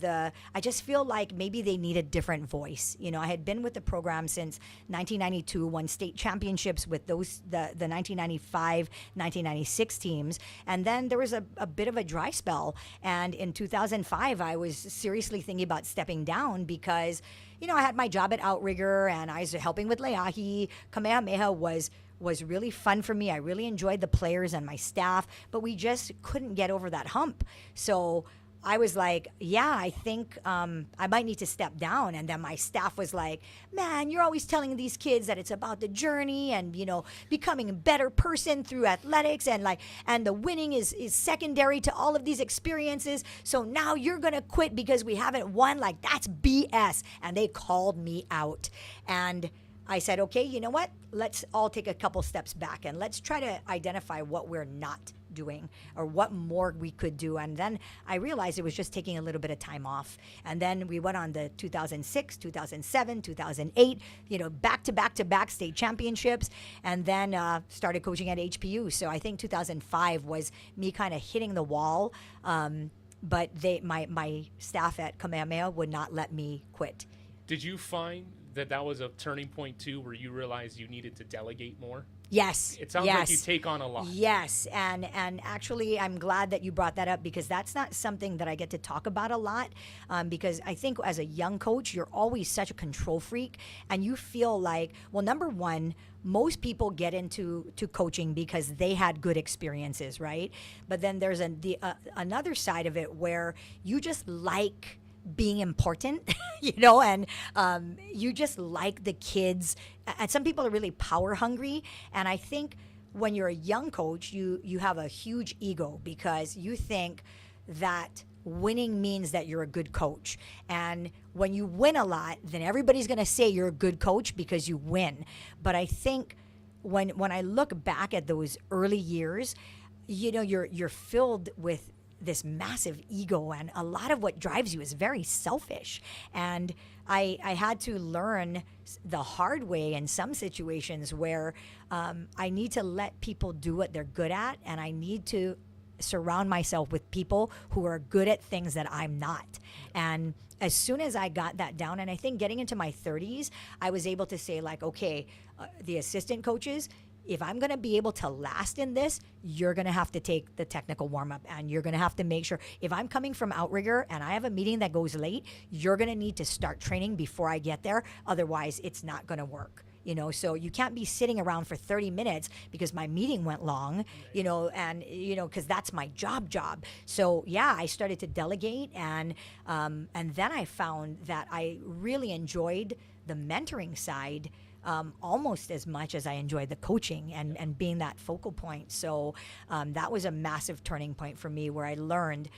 I just feel like maybe they need a different voice. I had been with the program since 1992, won state championships with the 1995, 1996 teams. And then there was a bit of a dry spell. And in 2005, I was seriously thinking about stepping down because I had my job at Outrigger and I was helping with Leahi. Kamehameha was really fun for me. I really enjoyed the players and my staff, but we just couldn't get over that hump. So I was like, yeah, I think I might need to step down. And then my staff was like, man, you're always telling these kids that it's about the journey and, becoming a better person through athletics and the winning is secondary to all of these experiences. So now you're going to quit because we haven't won. Like, that's BS. And they called me out. And I said, okay, you know what? Let's all take a couple steps back and let's try to identify what we're not doing or what more we could do. And then I realized it was just taking a little bit of time off. And then we went on the 2006, 2007, 2008, back to back state championships, and then started coaching at HPU. So I think 2005 was me kind of hitting the wall. But my staff at Kamehameha would not let me quit. Did you find that was a turning point too, where you realized you needed to delegate more? Yes. It sounds like you take on a lot. Yes, and actually, I'm glad that you brought that up because that's not something that I get to talk about a lot. Because I think as a young coach, you're always such a control freak, and you feel like, well, number one, most people get into coaching because they had good experiences, right? But then there's another side of it where you just like being important, and you just like the kids. And some people are really power hungry. And I think when you're a young coach, you have a huge ego because you think that winning means that you're a good coach. And when you win a lot, then everybody's going to say you're a good coach because you win. But I think when I look back at those early years, you're filled with this massive ego, and a lot of what drives you is very selfish. And I had to learn the hard way in some situations where I need to let people do what they're good at, and I need to surround myself with people who are good at things that I'm not. And as soon as I got that down, and I think getting into my 30s, I was able to say like, okay, the assistant coaches, if I'm going to be able to last in this, you're going to have to take the technical warm-up, and you're going to have to make sure if I'm coming from Outrigger and I have a meeting that goes late, you're going to need to start training before I get there. Otherwise, it's not going to work. So you can't be sitting around for 30 minutes because my meeting went long, because that's my job. So yeah, I started to delegate, and then I found that I really enjoyed the mentoring side almost as much as I enjoyed the coaching and being that focal point. So that was a massive turning point for me where I learned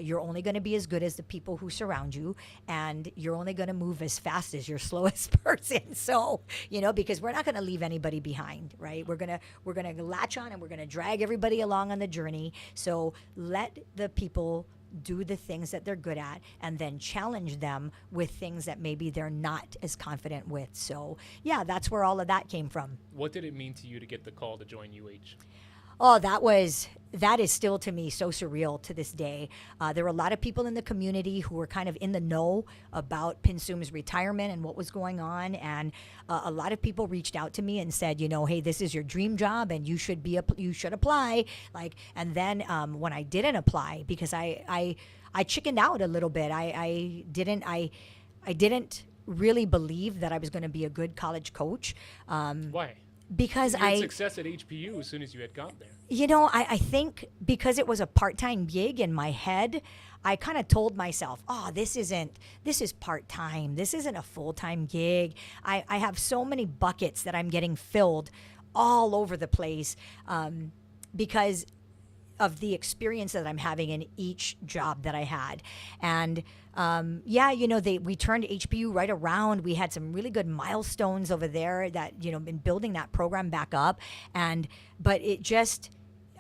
you're only going to be as good as the people who surround you, and you're only going to move as fast as your slowest person. So, because we're not going to leave anybody behind, right? We're going to latch on and we're going to drag everybody along on the journey. So let the people do the things that they're good at and then challenge them with things that maybe they're not as confident with. So yeah, that's where all of that came from. What did it mean to you to get the call to join UH? Oh, that is still to me so surreal to this day. There were a lot of people in the community who were kind of in the know about Pinsum's retirement and what was going on, and a lot of people reached out to me and said, hey, this is your dream job and you should apply. And then when I didn't apply because I chickened out a little bit. I didn't really believe that I was going to be a good college coach. Why? Because you had success at HPU as soon as you had got there. I think because it was a part-time gig in my head, I kind of told myself, this is part-time. This isn't a full-time gig. I have so many buckets that I'm getting filled all over the place because the experience that I'm having in each job that I had. And yeah, we turned HPU right around. We had some really good milestones over there that, been building that program back up. But it just,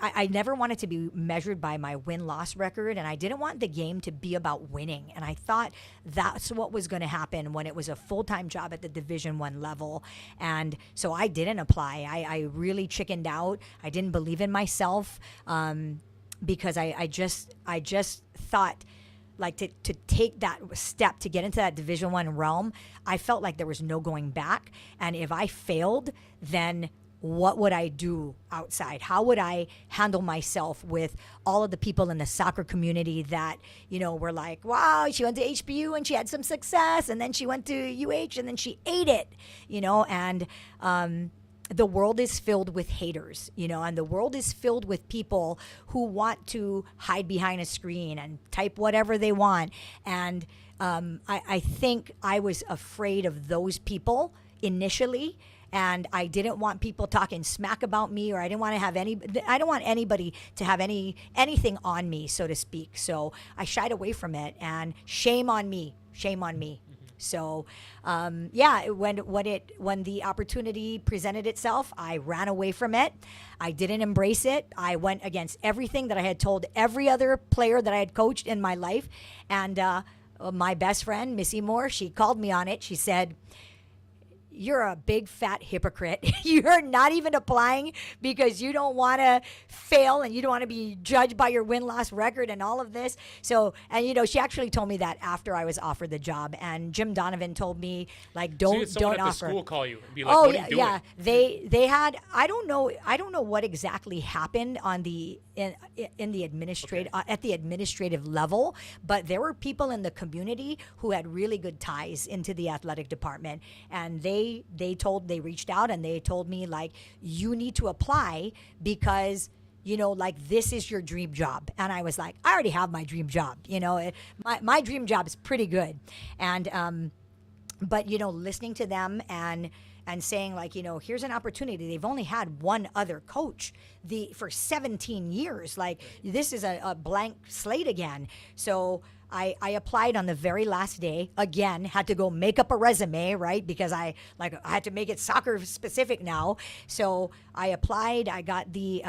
I never wanted to be measured by my win-loss record, and I didn't want the game to be about winning. And I thought that's what was going to happen when it was a full-time job at the Division I level. And so I didn't apply. I really chickened out. I didn't believe in myself, because I just thought, like, to take that step to get into that Division I realm, I felt like there was no going back. And if I failed, then what would I do outside? How would I handle myself with all of the people in the soccer community that, were like, wow, she went to HBU and she had some success, and then she went to UH and then she ate it, and the world is filled with haters, and the world is filled with people who want to hide behind a screen and type whatever they want. And I think I was afraid of those people initially. And I didn't want people talking smack about me, or I don't want anybody to have anything on me, so to speak. So I shied away from it, and shame on me. So, yeah, when the opportunity presented itself, I ran away from it. I didn't embrace it. I went against everything that I had told every other player that I had coached in my life. And my best friend, Missy Moore, she called me on it. She said, "You're a big fat hypocrite. You're not even applying because you don't want to fail and you don't want to be judged by your win-loss record and all of this." So, and she actually told me that after I was offered the job. And Jim Donovan told me, like, don't at the offer. School call you and be like, "What are you doing?" Yeah. They had, I don't know what exactly happened on in the administrative at the administrative level, but there were people in the community who had really good ties into the athletic department, and they reached out and they told me, like, you need to apply because like, this is your dream job. And I was like, I already have my dream job. My dream job is pretty good. And but listening to them and saying, like, here's an opportunity. They've only had one other coach for 17 years. Like, this is a blank slate again. So I applied on the very last day. Again, had to go make up a resume, right? Because I had to make it soccer specific now. So I applied. I got the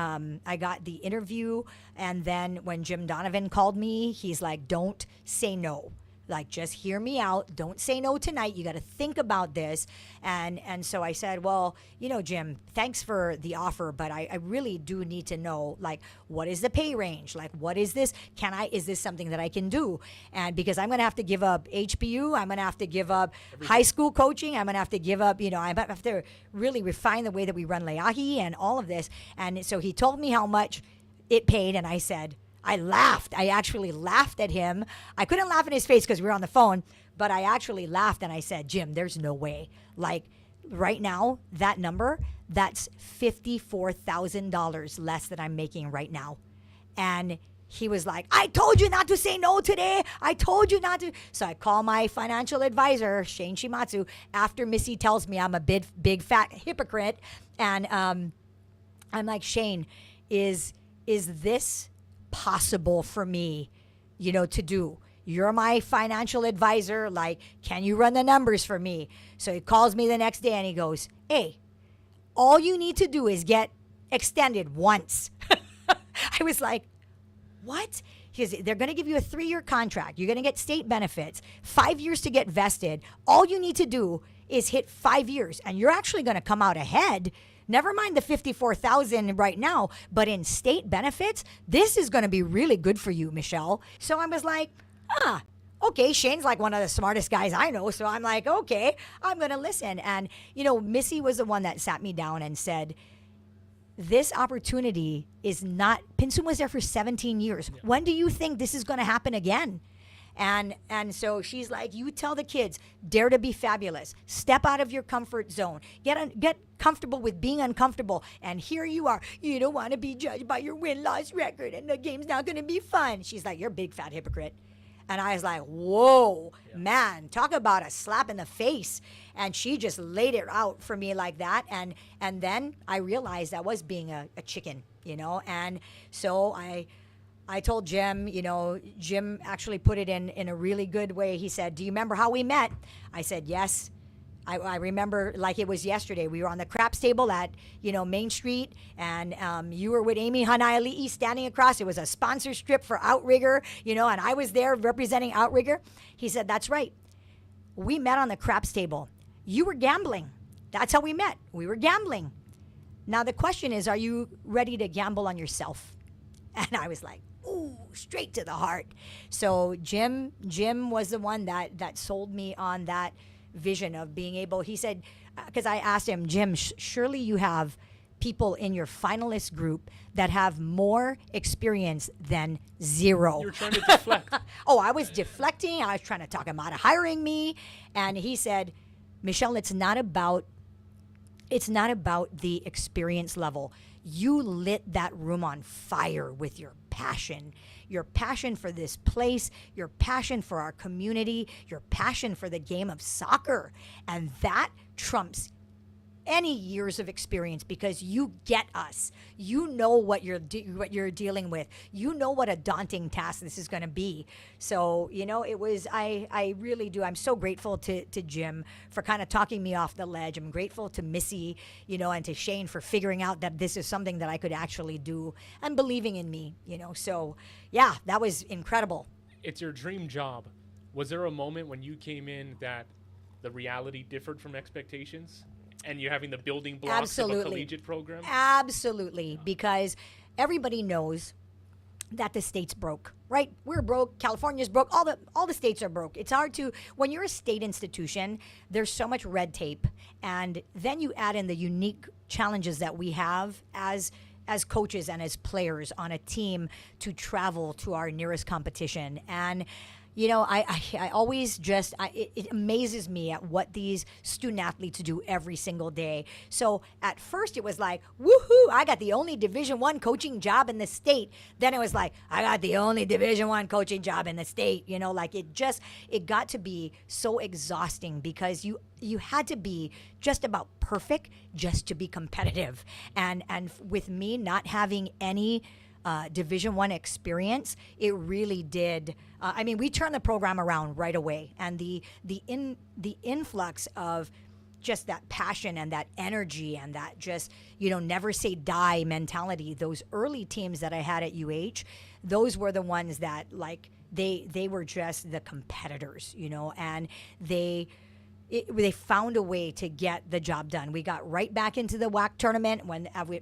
interview, and then when Jim Donovan called me, he's like, "Don't say no. Like, just hear me out. Don't say no tonight. You got to think about this." And so I said, "Well, Jim, thanks for the offer, but I really do need to know, like, what is the pay range? Like, what is this? Is this something that I can do?" And because I'm going to have to give up HBU, I'm going to have to give up high school coaching. I'm going to have to give up, I have to really refine the way that we run Leahi and all of this. And so he told me how much it paid, and I said, I laughed. I actually laughed at him. I couldn't laugh in his face because we were on the phone, but I actually laughed and I said, "Jim, there's no way. Like, right now, that number, that's $54,000 less than I'm making right now." And he was like, "I told you not to say no today. I told you not to." So I call my financial advisor, Shane Shimatsu, after Missy tells me I'm a big fat hypocrite. And I'm like, "Shane, is this possible for me, to do? You're my financial advisor. Like, can you run the numbers for me?" So he calls me the next day and he goes, "Hey, all you need to do is get extended once." I was like, "What?" He goes, "They're going to give you a 3-year contract. You're going to get state benefits, 5 years to get vested. All you need to do is hit 5 years, and you're actually going to come out ahead. Never mind the $54,000 right now, but in state benefits, this is going to be really good for you, Michele." So I was like, okay. Shane's like one of the smartest guys I know. So I'm like, okay, I'm going to listen. And, Missy was the one that sat me down and said, "This opportunity is not, Pinsum was there for 17 years. Yeah. When do you think this is going to happen again?" And so she's like, "You tell the kids, dare to be fabulous. Step out of your comfort zone. Get comfortable with being uncomfortable. And here you are. You don't want to be judged by your win-loss record, and the game's not going to be fun." She's like, "You're a big fat hypocrite." And I was like, whoa, man, talk about a slap in the face. And she just laid it out for me like that. And then I realized I was being a chicken. And so I told Jim, Jim actually put it in a really good way. He said, "Do you remember how we met?" I said, "Yes." I remember like it was yesterday. We were on the craps table at, Main Street, and you were with Amy Hanaiali'i standing across. It was a sponsor strip for Outrigger, and I was there representing Outrigger. He said, "That's right. We met on the craps table. You were gambling. That's how we met. We were gambling. Now the question is, are you ready to gamble on yourself?" And I was like, ooh, straight to the heart. So Jim was the one that sold me on that vision of being able. He said, because I asked him, "Jim, surely you have people in your finalist group that have more experience than zero." You're trying to deflect. Oh, I was deflecting. I was trying to talk him out of hiring me. And he said, "Michele, it's not about the experience level. You lit that room on fire with your passion for this place, your passion for our community, your passion for the game of soccer. And that trumps any years of experience, because you get us. You know what you're dealing with. You know what a daunting task this is going to be." So, it was, I really do. I'm so grateful to Jim for kind of talking me off the ledge. I'm grateful to Missy, and to Shane for figuring out that this is something that I could actually do and believing in me, So, yeah, that was incredible. It's your dream job. Was there a moment when you came in that the reality differed from expectations? And you're having the building blocks of a collegiate program? Absolutely, because everybody knows that the state's broke, right? We're broke. California's broke. All the states are broke. It's hard to, when you're a state institution, there's so much red tape, and then you add in the unique challenges that we have as coaches and as players on a team to travel to our nearest competition. And I always it amazes me at what these student athletes do every single day. So at first it was like, woohoo, I got the only Division I coaching job in the state. Then it was like, I got the only Division I coaching job in the state. It got to be so exhausting, because you had to be just about perfect just to be competitive. And with me not having any Division I experience, it really did. We turned the program around right away, and the influx of just that passion and that energy and that just never say die mentality. Those early teams that I had at UH, those were the ones that they were just the competitors, and they found a way to get the job done. We got right back into the WAC tournament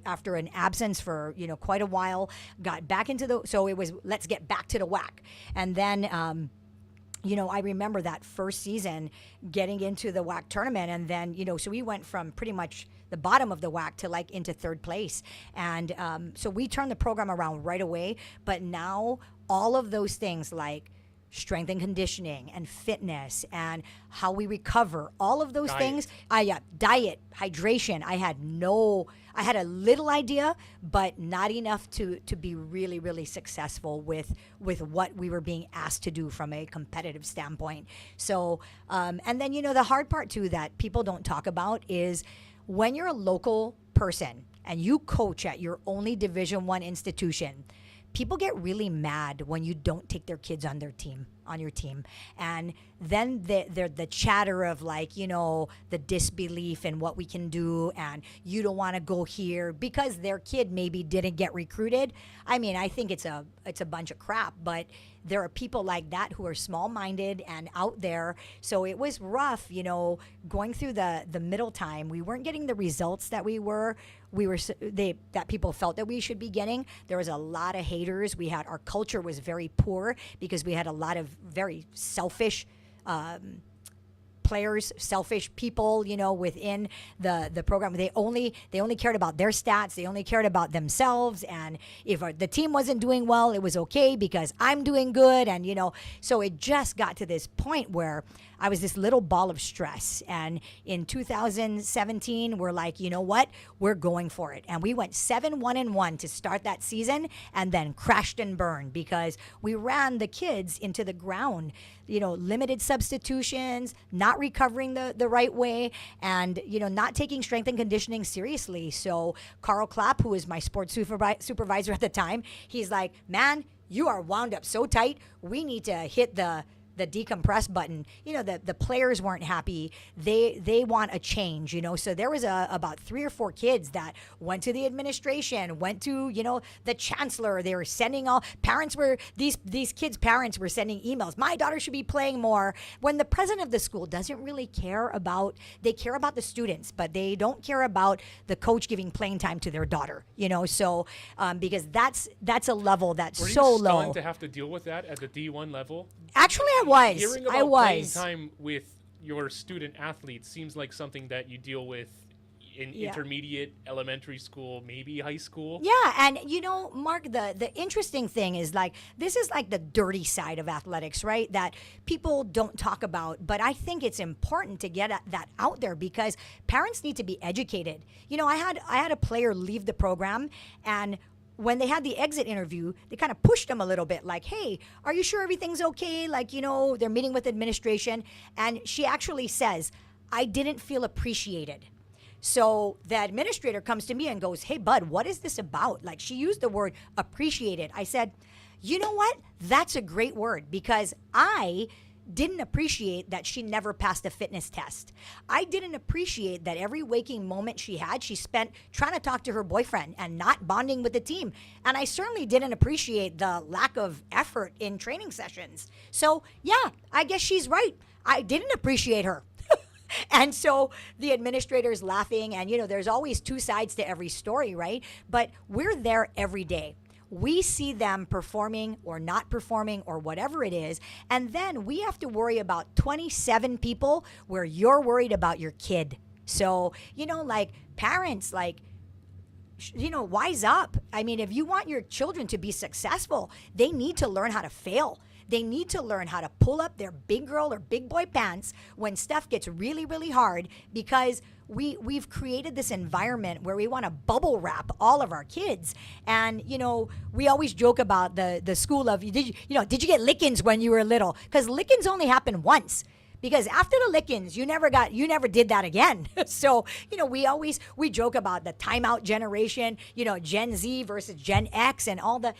after an absence for quite a while. Got back into so it was, let's get back to the WAC. And then I remember that first season getting into the WAC tournament, and then so we went from pretty much the bottom of the WAC to into third place, and so we turned the program around right away. But now all of those things like strength and conditioning and fitness and how we recover, all of those things. Diet, hydration. I had a little idea, but not enough to be really, really successful with what we were being asked to do from a competitive standpoint. So, and then, the hard part too that people don't talk about is when you're a local person and you coach at your only Division I institution, people get really mad when you don't take their kids on your team. And then the chatter of the disbelief in what we can do, and you don't want to go here because their kid maybe didn't get recruited. I think it's a bunch of crap, but there are people like that who are small-minded and out there. So it was rough, going through the middle time. We weren't getting the results that that people felt that we should be getting. There was a lot of haters. Our culture was very poor because we had a lot of very selfish players, selfish people, within the program. They only cared about their stats. They only cared about themselves. And if the team wasn't doing well, it was okay because I'm doing good. And, so it just got to this point where I was this little ball of stress. And in 2017, we're like, you know what? We're going for it. And we went 7-1-1 to start that season, and then crashed and burned because we ran the kids into the ground. Limited substitutions, not recovering the right way, and not taking strength and conditioning seriously. So Carl Clapp, who was my sports supervisor at the time, he's like, man, you are wound up so tight. We need to hit the decompress button. The players weren't happy. They want a change, So there was about 3 or 4 kids that went to the administration, went to, the chancellor. They were sending these kids' parents were sending emails. My daughter should be playing more. When the president of the school doesn't really they care about the students, but they don't care about the coach giving playing time to their daughter, So, because that's a level that's so low. Were you stunned to have to deal with that at the D1 level? Actually, I was. Hearing about playing time with your student athletes seems like something that you deal with in intermediate, elementary school, maybe high school. Yeah, and Mark, the interesting thing is this is the dirty side of athletics, right? That people don't talk about, but I think it's important to get that out there because parents need to be educated. I had a player leave the program, and when they had the exit interview, they kind of pushed him a little bit, like, hey, are you sure everything's okay? They're meeting with administration. And she actually says, I didn't feel appreciated. So the administrator comes to me and goes, hey, bud, what is this about? She used the word appreciated. I said, you know what? That's a great word because I didn't appreciate that she never passed a fitness test. I didn't appreciate that every waking moment she had, she spent trying to talk to her boyfriend and not bonding with the team. And I certainly didn't appreciate the lack of effort in training sessions. So yeah, I guess she's right. I didn't appreciate her. And so the administrator's laughing, and there's always 2 sides to every story, right? But we're there every day. We see them performing or not performing or whatever it is. And then we have to worry about 27 people where you're worried about your kid. So, parents, wise up. I mean, if you want your children to be successful, they need to learn how to fail. They need to learn how to pull up their big girl or big boy pants when stuff gets really, really hard because we've created this environment where we want to bubble wrap all of our kids. And, we always joke about the school of, did you get lickings when you were little? Because lickings only happen once. Because after the lickings, you never did that again. So, we joke about the timeout generation, Gen Z versus Gen X and all the...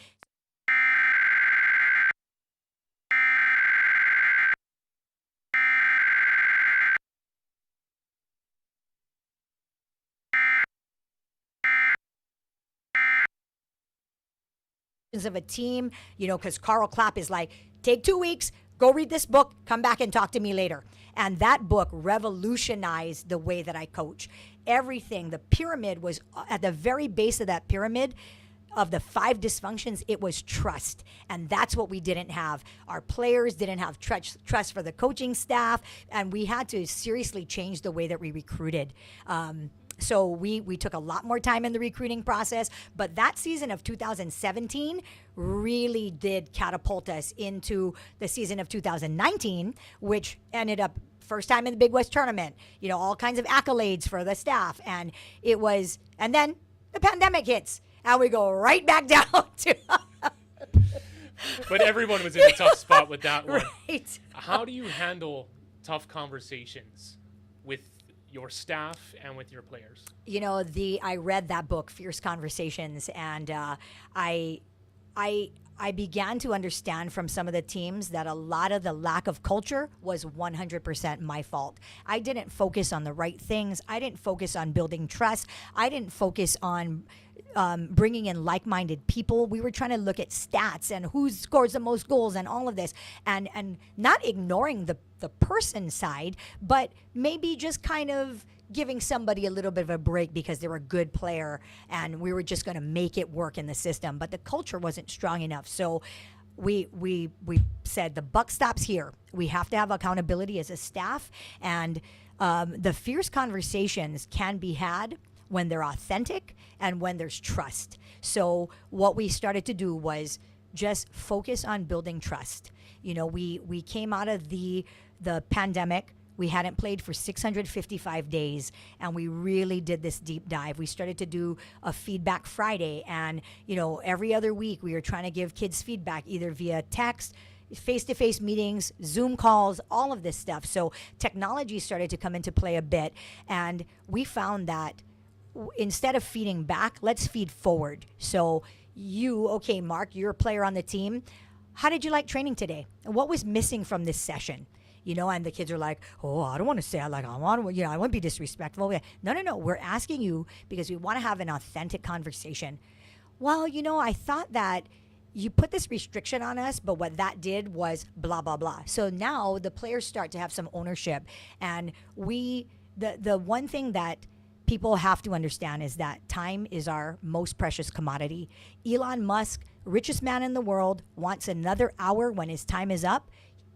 of a team, because Carl Clapp is like, take 2 weeks, go read this book, come back and talk to me later. And that book revolutionized the way that I coach. Everything, the pyramid was at the very base of that pyramid of the 5 dysfunctions, it was trust. And that's what we didn't have. Our players didn't have trust for the coaching staff, and we had to seriously change the way that we recruited. So we took a lot more time in the recruiting process, but that season of 2017 really did catapult us into the season of 2019, which ended up first time in the Big West tournament, all kinds of accolades for the staff. And then the pandemic hits and we go right back down to... But everyone was in a tough spot with that one. Right. How do you handle tough conversations with your staff and with your players? I read that book, Fierce Conversations, and I began to understand from some of the teams that a lot of the lack of culture was 100% my fault. I didn't focus on the right things. I didn't focus on building trust. I didn't focus on bringing in like-minded people. We were trying to look at stats and who scores the most goals and all of this, and not ignoring the person side, but maybe just kind of giving somebody a little bit of a break because they're a good player and we were just going to make it work in the system. But the culture wasn't strong enough. So we said the buck stops here. We have to have accountability as a staff, and the fierce conversations can be had when they're authentic and when there's trust. So what we started to do was just focus on building trust. We came out of the the pandemic. We hadn't played for 655 days, and we really did this deep dive. We started to do a feedback Friday, and every other week we were trying to give kids feedback either via text, face-to-face meetings, Zoom calls, all of this stuff. So technology started to come into play a bit, and we found that instead of feeding back, let's feed forward. So okay, Mark, you're a player on the team. How did you like training today? And what was missing from this session? And the kids are like, oh, I don't want to say I want to be disrespectful. No. We're asking you because we want to have an authentic conversation. Well, I thought that you put this restriction on us, but what that did was blah, blah, blah. So now the players start to have some ownership. And the one thing that people have to understand is that time is our most precious commodity. Elon Musk, richest man in the world, wants another hour when his time is up.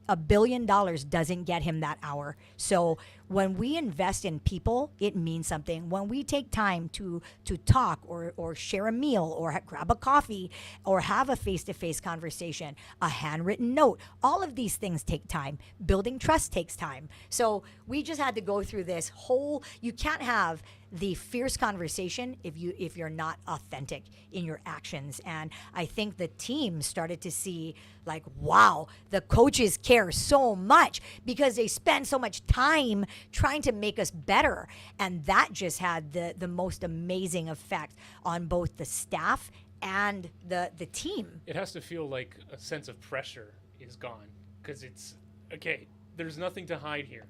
$1 billion doesn't get him that hour. So when we invest in people, it means something. When we take time to talk or share a meal or grab a coffee or have a face-to-face conversation, a handwritten note, all of these things take time. Building trust takes time. So we just had to go through this you can't have the fierce conversation if you're not authentic in your actions. And I think the team started to see like, wow, the coaches care so much because they spend so much time trying to make us better. And that just had the most amazing effect on both the staff and the team. It has to feel like a sense of pressure is gone because it's, okay, there's nothing to hide here.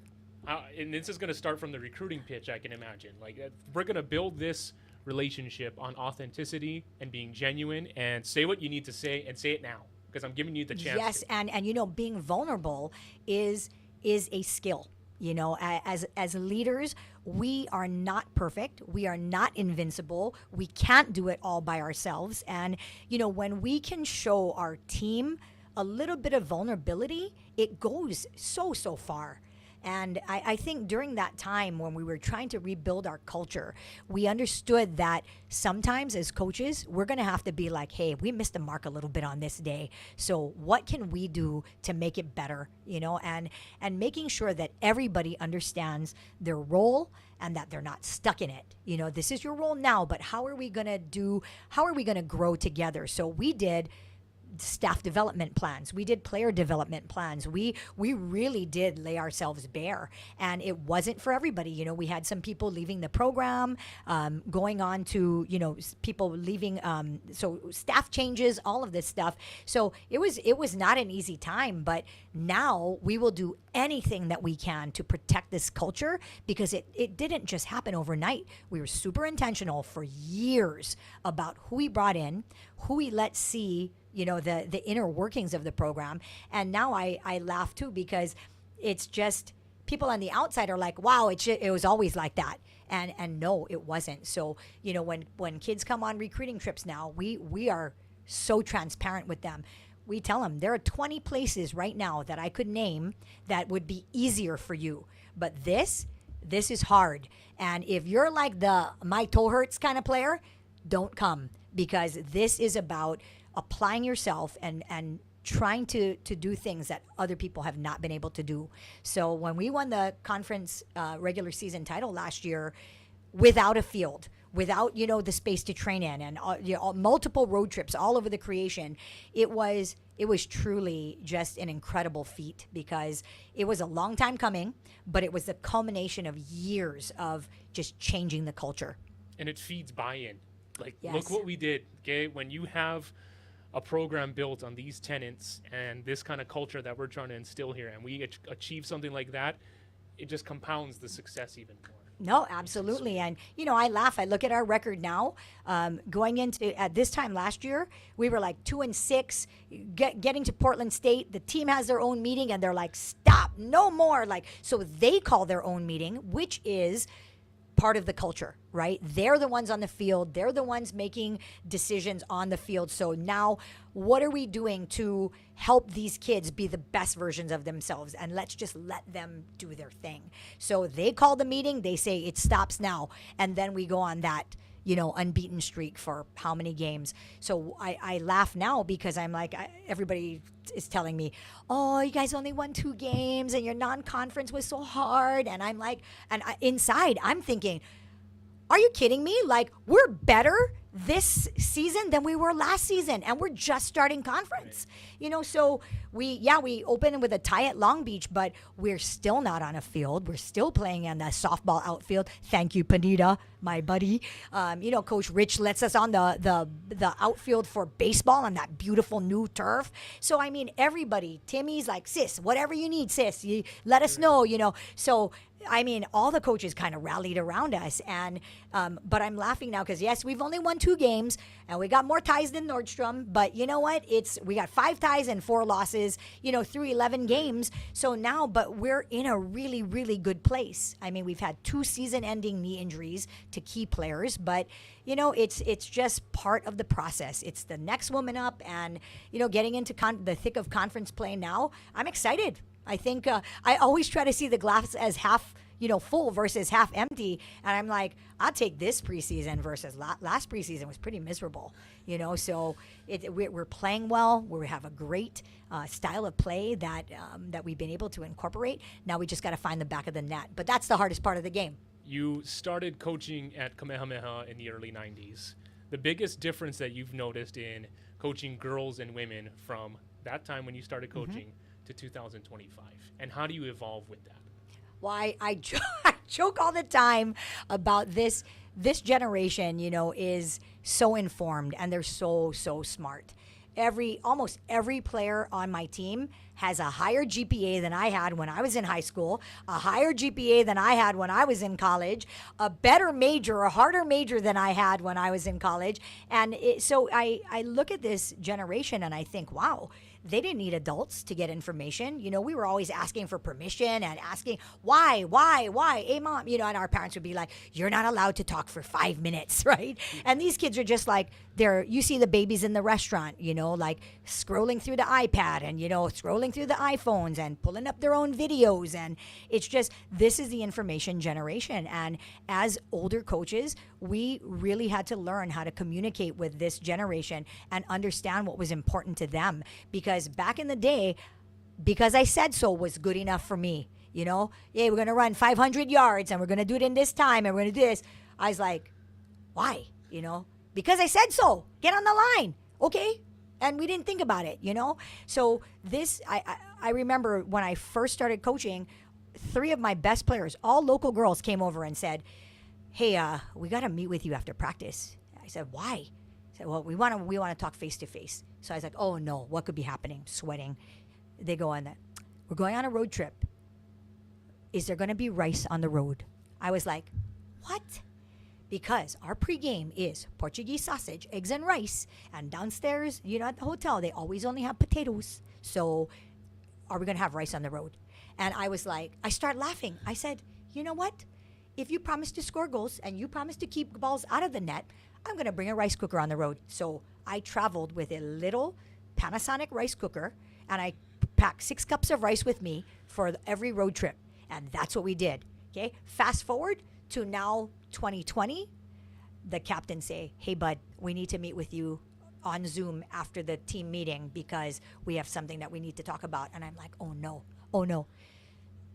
And this is going to start from the recruiting pitch, I can imagine. Like, we're going to build this relationship on authenticity and being genuine and say what you need to say and say it now because I'm giving you the chance. Yes, and being vulnerable is a skill. As leaders, we are not perfect. We are not invincible. We can't do it all by ourselves. And, when we can show our team a little bit of vulnerability, it goes so far. And I think during that time when we were trying to rebuild our culture, we understood that sometimes as coaches, we're going to have to be like, hey, we missed the mark a little bit on this day. So what can we do to make it better? And making sure that everybody understands their role and that they're not stuck in it. This is your role now, but how are we going to grow together? So we did staff development plans. We did player development plans. We really did lay ourselves bare, and it wasn't for everybody. We had some people leaving the program, going on to, people leaving, so staff changes, all of this stuff. So it was not an easy time, but now we will do anything that we can to protect this culture because it didn't just happen overnight. We were super intentional for years about who we brought in, who we let see the inner workings of the program. And now I laugh too because it's just people on the outside are like, wow, it was always like that. And no, it wasn't. So, when kids come on recruiting trips now, we are so transparent with them. We tell them there are 20 places right now that I could name that would be easier for you. But this is hard. And if you're like the my toe hurts kind of player, don't come because this is about applying yourself and trying to do things that other people have not been able to do. So when we won the conference regular season title last year without a field, without, the space to train in and multiple road trips all over the creation, it was truly just an incredible feat because it was a long time coming, but it was the culmination of years of just changing the culture. And it feeds buy-in. Like, yes. Look what we did, okay? When you have a program built on these tenets and this kind of culture that we're trying to instill here, and we achieve something like that, it just compounds the success even more. No, absolutely. And, I laugh. I look at our record now. Going into at this time last year, we were like 2-6, getting to Portland State. The team has their own meeting and they're like, stop, no more. So they call their own meeting, which is part of the culture, right? They're the ones on the field. They're the ones making decisions on the field. So now what are we doing to help these kids be the best versions of themselves? And let's just let them do their thing. So they call the meeting. They say it stops now. And then we go on that, unbeaten streak for how many games. So I laugh now because I'm like, everybody is telling me, oh, you guys only won 2 games and your non-conference was so hard. And I'm like, inside I'm thinking, are you kidding me? Like, we're better this season than we were last season, and we're just starting conference. So we opened with a tie at Long Beach, but we're still not on a field. We're still playing in the softball outfield. Thank you, Panita, my buddy. Coach Rich lets us on the outfield for baseball on that beautiful new turf. So I mean, everybody, Timmy's like, sis, whatever you need, sis, you let us know. So I mean, all the coaches kind of rallied around us, and but I'm laughing now because yes, we've only won 2 games, and we got more ties than Nordstrom. But you know what? We got 5 ties and 4 losses, through 11 games. So now, but we're in a really, really good place. I mean, we've had 2 season-ending knee injuries to key players, but it's just part of the process. It's the next woman up, and getting into the thick of conference play now. I'm excited. I think I always try to see the glass as half, full versus half empty. And I'm like, I'll take this preseason versus last preseason was pretty miserable, So we're playing well. We have a great style of play that we've been able to incorporate. Now we just got to find the back of the net. But that's the hardest part of the game. You started coaching at Kamehameha in the early 90s. The biggest difference that you've noticed in coaching girls and women from that time when you started coaching to 2025, and how do you evolve with that? Well, I joke all the time about this generation, is so informed, and they're so smart. Almost every player on my team has a higher GPA than I had when I was in high school, a higher GPA than I had when I was in college, a better major, a harder major than I had when I was in college. And so I look at this generation and I think, wow, they didn't need adults to get information. We were always asking for permission and asking, why? Hey, mom, and our parents would be like, you're not allowed to talk for 5 minutes, right? And these kids are just like, you see the babies in the restaurant, like scrolling through the iPad and, scrolling through the iPhones and pulling up their own videos. And it's just, this is the information generation. And as older coaches, we really had to learn how to communicate with this generation and understand what was important to them. Because back in the day, because I said so was good enough for me. Yeah, we're going to run 500 yards and we're going to do it in this time and we're going to do this. I was like, why? Because I said so. Get on the line. Okay. And we didn't think about it, So this, I remember when I first started coaching, 3 of my best players, all local girls, came over and said, hey, we got to meet with you after practice. I said, why? I said, well, we want to talk face to face. So I was like, oh no, what could be happening? Sweating. They go on that. We're going on a road trip. Is there going to be rice on the road? I was like, what? Because our pregame is Portuguese sausage, eggs and rice. And downstairs, at the hotel, they always only have potatoes. So are we going to have rice on the road? And I was like, I start laughing. I said, you know what? If you promise to score goals and you promise to keep balls out of the net, I'm going to bring a rice cooker on the road. So I traveled with a little Panasonic rice cooker, and I packed 6 cups of rice with me for every road trip. And that's what we did. Okay. Fast forward to now 2020, the captain say, hey, bud, we need to meet with you on Zoom after the team meeting because we have something that we need to talk about. And I'm like, oh no.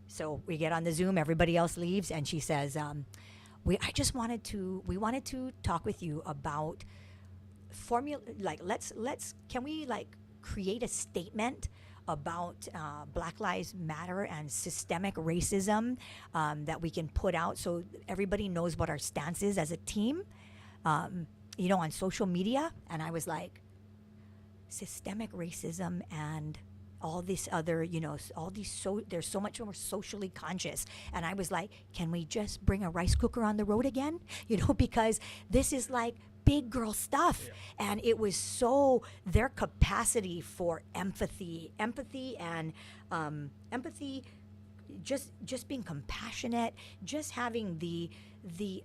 So we get on the Zoom, everybody else leaves, and she says, we wanted to talk with you about formula, like can we create a statement about Black Lives Matter and systemic racism that we can put out so everybody knows what our stance is as a team, on social media. And I was like, systemic racism and all this other, there's so much more socially conscious. And I was like, can we just bring a rice cooker on the road again? Because this is like big girl stuff. Yeah. And it was so, their capacity for empathy and just being compassionate, just having the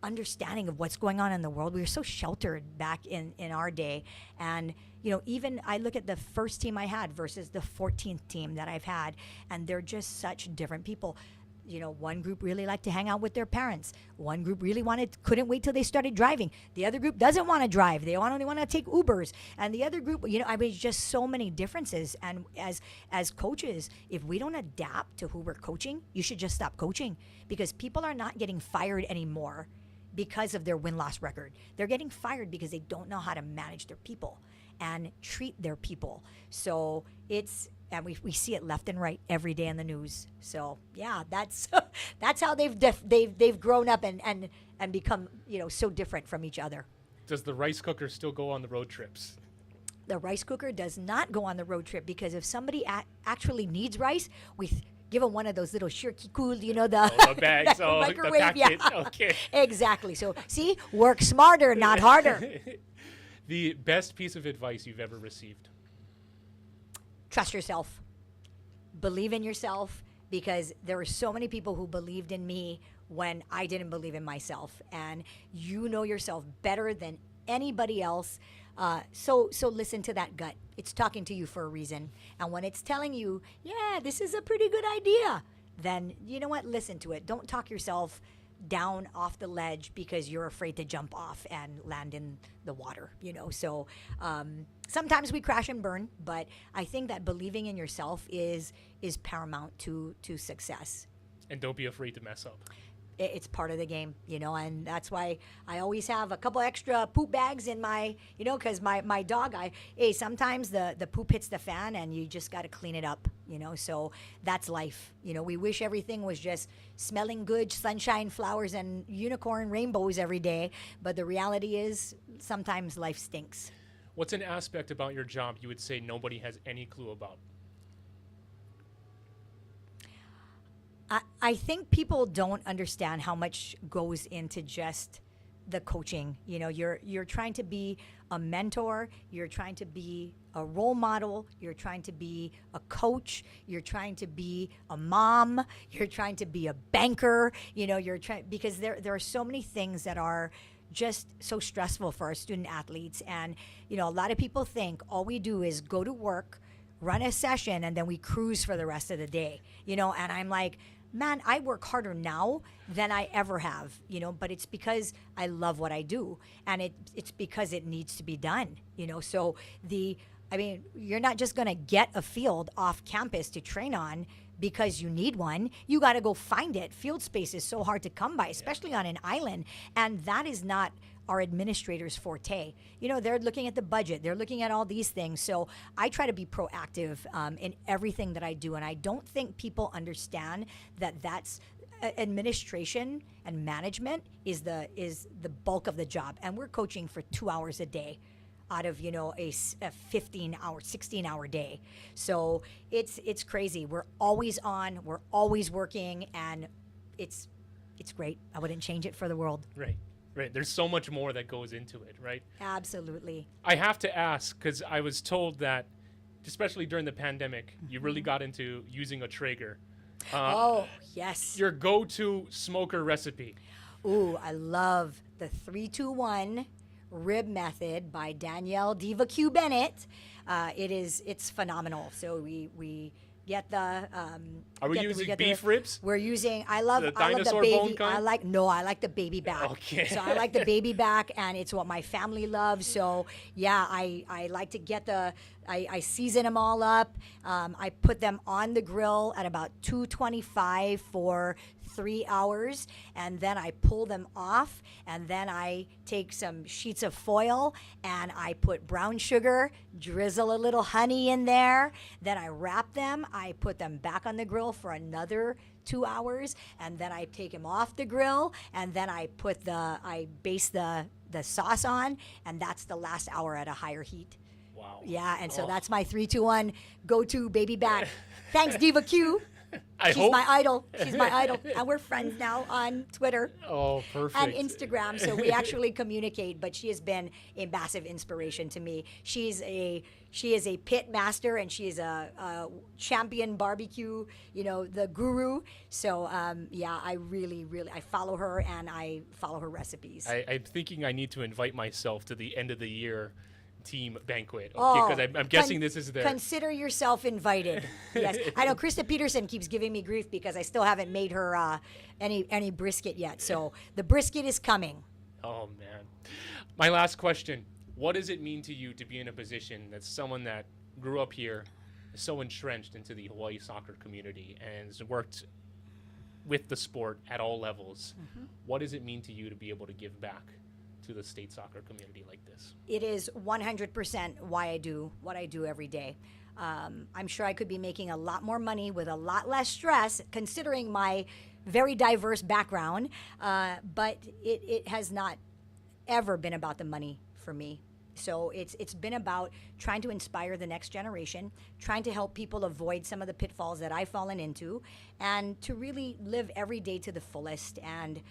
understanding of what's going on in the world. We were so sheltered back in our day. And, even I look at the first team I had versus the 14th team that I've had, and they're just such different people. one group really liked to hang out with their parents. One group really couldn't wait till they started driving. The other group doesn't want to drive. They only want to take Ubers. And the other group, just so many differences. And as coaches, if we don't adapt to who we're coaching, you should just stop coaching, because people are not getting fired anymore because of their win-loss record. They're getting fired because they don't know how to manage their people and treat their people. So and we see it left and right every day in the news. So yeah, that's how they've grown up and become so different from each other. Does the rice cooker still go on the road trips? The rice cooker does not go on the road trip, because if somebody actually needs rice, we give them one of those little shirky-cool, the bags, the microwave. the packet. Okay. Exactly. So see, work smarter, not harder. The best piece of advice you've ever received? Trust yourself. Believe in yourself, because there were so many people who believed in me when I didn't believe in myself. And you know yourself better than anybody else. So listen to that gut. It's talking to you for a reason. And when it's telling you, yeah, this is a pretty good idea, then you know what? Listen to it. Don't talk yourself down off the ledge because you're afraid to jump off and land in the water, So sometimes we crash and burn, but I think that believing in yourself is paramount to success. And don't be afraid to mess up. It's part of the game, and that's why I always have a couple extra poop bags in my, because my dog, sometimes the poop hits the fan and you just got to clean it up, so that's life. We wish everything was just smelling good, sunshine, flowers, and unicorn rainbows every day, but the reality is sometimes life stinks. What's an aspect about your job you would say nobody has any clue about? I think people don't understand how much goes into just the coaching. You're trying to be a mentor, you're trying to be a role model, you're trying to be a coach, you're trying to be a mom, you're trying to be a banker, because there are so many things that are just so stressful for our student athletes. And a lot of people think all we do is go to work, run a session, and then we cruise for the rest of the day, and I'm like, man, I work harder now than I ever have, but it's because I love what I do, and it's because it needs to be done, so you're not just going to get a field off campus to train on because you need one. You got to go find it. Field space is so hard to come by, especially on an island, and that is not our administrators' forte. They're looking at the budget. They're looking at all these things. So I try to be proactive in everything that I do. And I don't think people understand that that's administration and management is the bulk of the job. And we're coaching for 2 hours a day out of, a 15-hour, 16-hour day. So it's crazy. We're always on. We're always working. And it's great. I wouldn't change it for the world. Right. There's so much more that goes into it, right? Absolutely. I have to ask, because I was told that, especially during the pandemic, you really got into using a Traeger. Oh, yes. Your go-to smoker recipe. Ooh, I love the 3-2-1 rib method by Danielle Diva Q Bennett. It's phenomenal. So we get the Are we using beef ribs? We're using I love the baby. Bone kind? I like the baby back. Okay. So I like the baby back, and it's what my family loves. So yeah, I like to get I season them all up. I put them on the grill at about 225 for 3 hours, and then I pull them off, and then I take some sheets of foil and I put brown sugar, drizzle a little honey in there, then I wrap them, I put them back on the grill for another 2 hours, and then I take them off the grill, and then I baste the sauce on, and that's the last hour at a higher heat. Wow. Yeah, and so that's my 3-2-1 go-to baby back. Thanks, Diva Q. She's my idol. And we're friends now on Twitter. Oh, perfect. And Instagram. So we actually communicate, but she has been a massive inspiration to me. She is a pit master, and she is a champion barbecue, the guru. So I really, I follow her, and I follow her recipes. I'm thinking I need to invite myself to the end of the year team banquet. Okay, Oh, because I'm guessing this is their. Consider yourself invited. Yes, I know Krista Peterson keeps giving me grief because I still haven't made her any brisket yet. So the brisket is coming. Oh man, my last question: what does it mean to you to be in a position that's someone that grew up here, is so entrenched into the Hawaii soccer community, and has worked with the sport at all levels? What does it mean to you to be able to give back to the state soccer community like this? It is 100% why I do what I do every day. I'm sure I could be making a lot more money with a lot less stress, considering my very diverse background, but it has not ever been about the money for me. So it's been about trying to inspire the next generation, trying to help people avoid some of the pitfalls that I've fallen into, and to really live every day to the fullest. And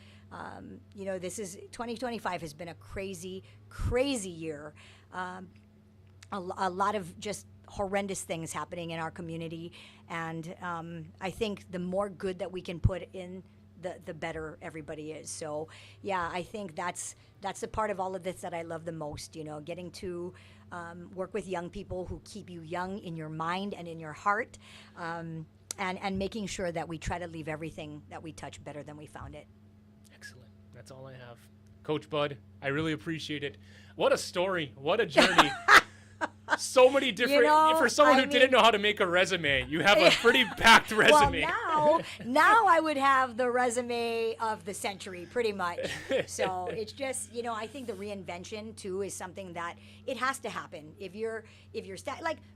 this is 2025 has been a crazy, crazy year. A lot of just horrendous things happening in our community, and I think the more good that we can put in, the better everybody is. So yeah, I think that's the part of all of this that I love the most, getting to work with young people who keep you young in your mind and in your heart, and making sure that we try to leave everything that we touch better than we found it. Excellent. That's all I have. Coach Bud, I really appreciate it. What a story. What a journey. So many different, for someone who didn't know how to make a resume, you have a pretty packed resume. Well, now I would have the resume of the century, pretty much. So it's just, I think the reinvention too is something that it has to happen. If you're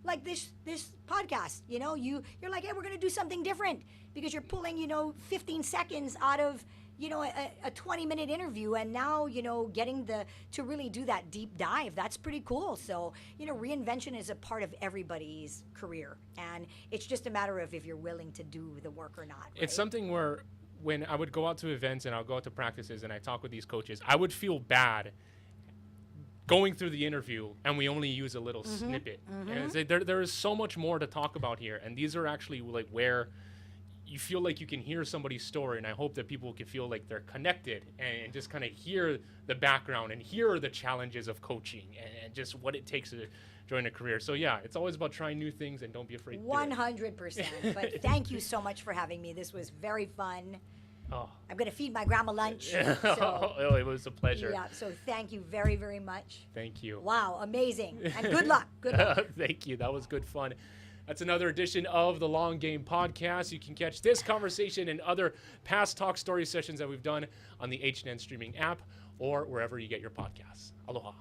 like this podcast, you're like, hey, we're gonna do something different, because you're pulling, 15 seconds out of a 20-minute interview, and now, getting to really do that deep dive, that's pretty cool. So, reinvention is a part of everybody's career, and it's just a matter of if you're willing to do the work or not. Right? It's something where when I would go out to events and I'll go out to practices and I talk with these coaches, I would feel bad going through the interview and we only use a little snippet. And it's like, there is so much more to talk about here, and these are actually like where you feel like you can hear somebody's story, and I hope that people can feel like they're connected and just kind of hear the background and hear the challenges of coaching and just what it takes to join a career. So yeah, it's always about trying new things, and don't be afraid to do it. 100%. But thank you so much for having me. This was very fun. Oh. I'm going to feed my grandma lunch. Oh, it was a pleasure. Yeah, so thank you very, very much. Thank you. Wow, amazing. And good luck. Good luck. Thank you. That was good fun. That's another edition of the Long Game Podcast. You can catch this conversation and other past talk story sessions that we've done on the HNN streaming app or wherever you get your podcasts. Aloha.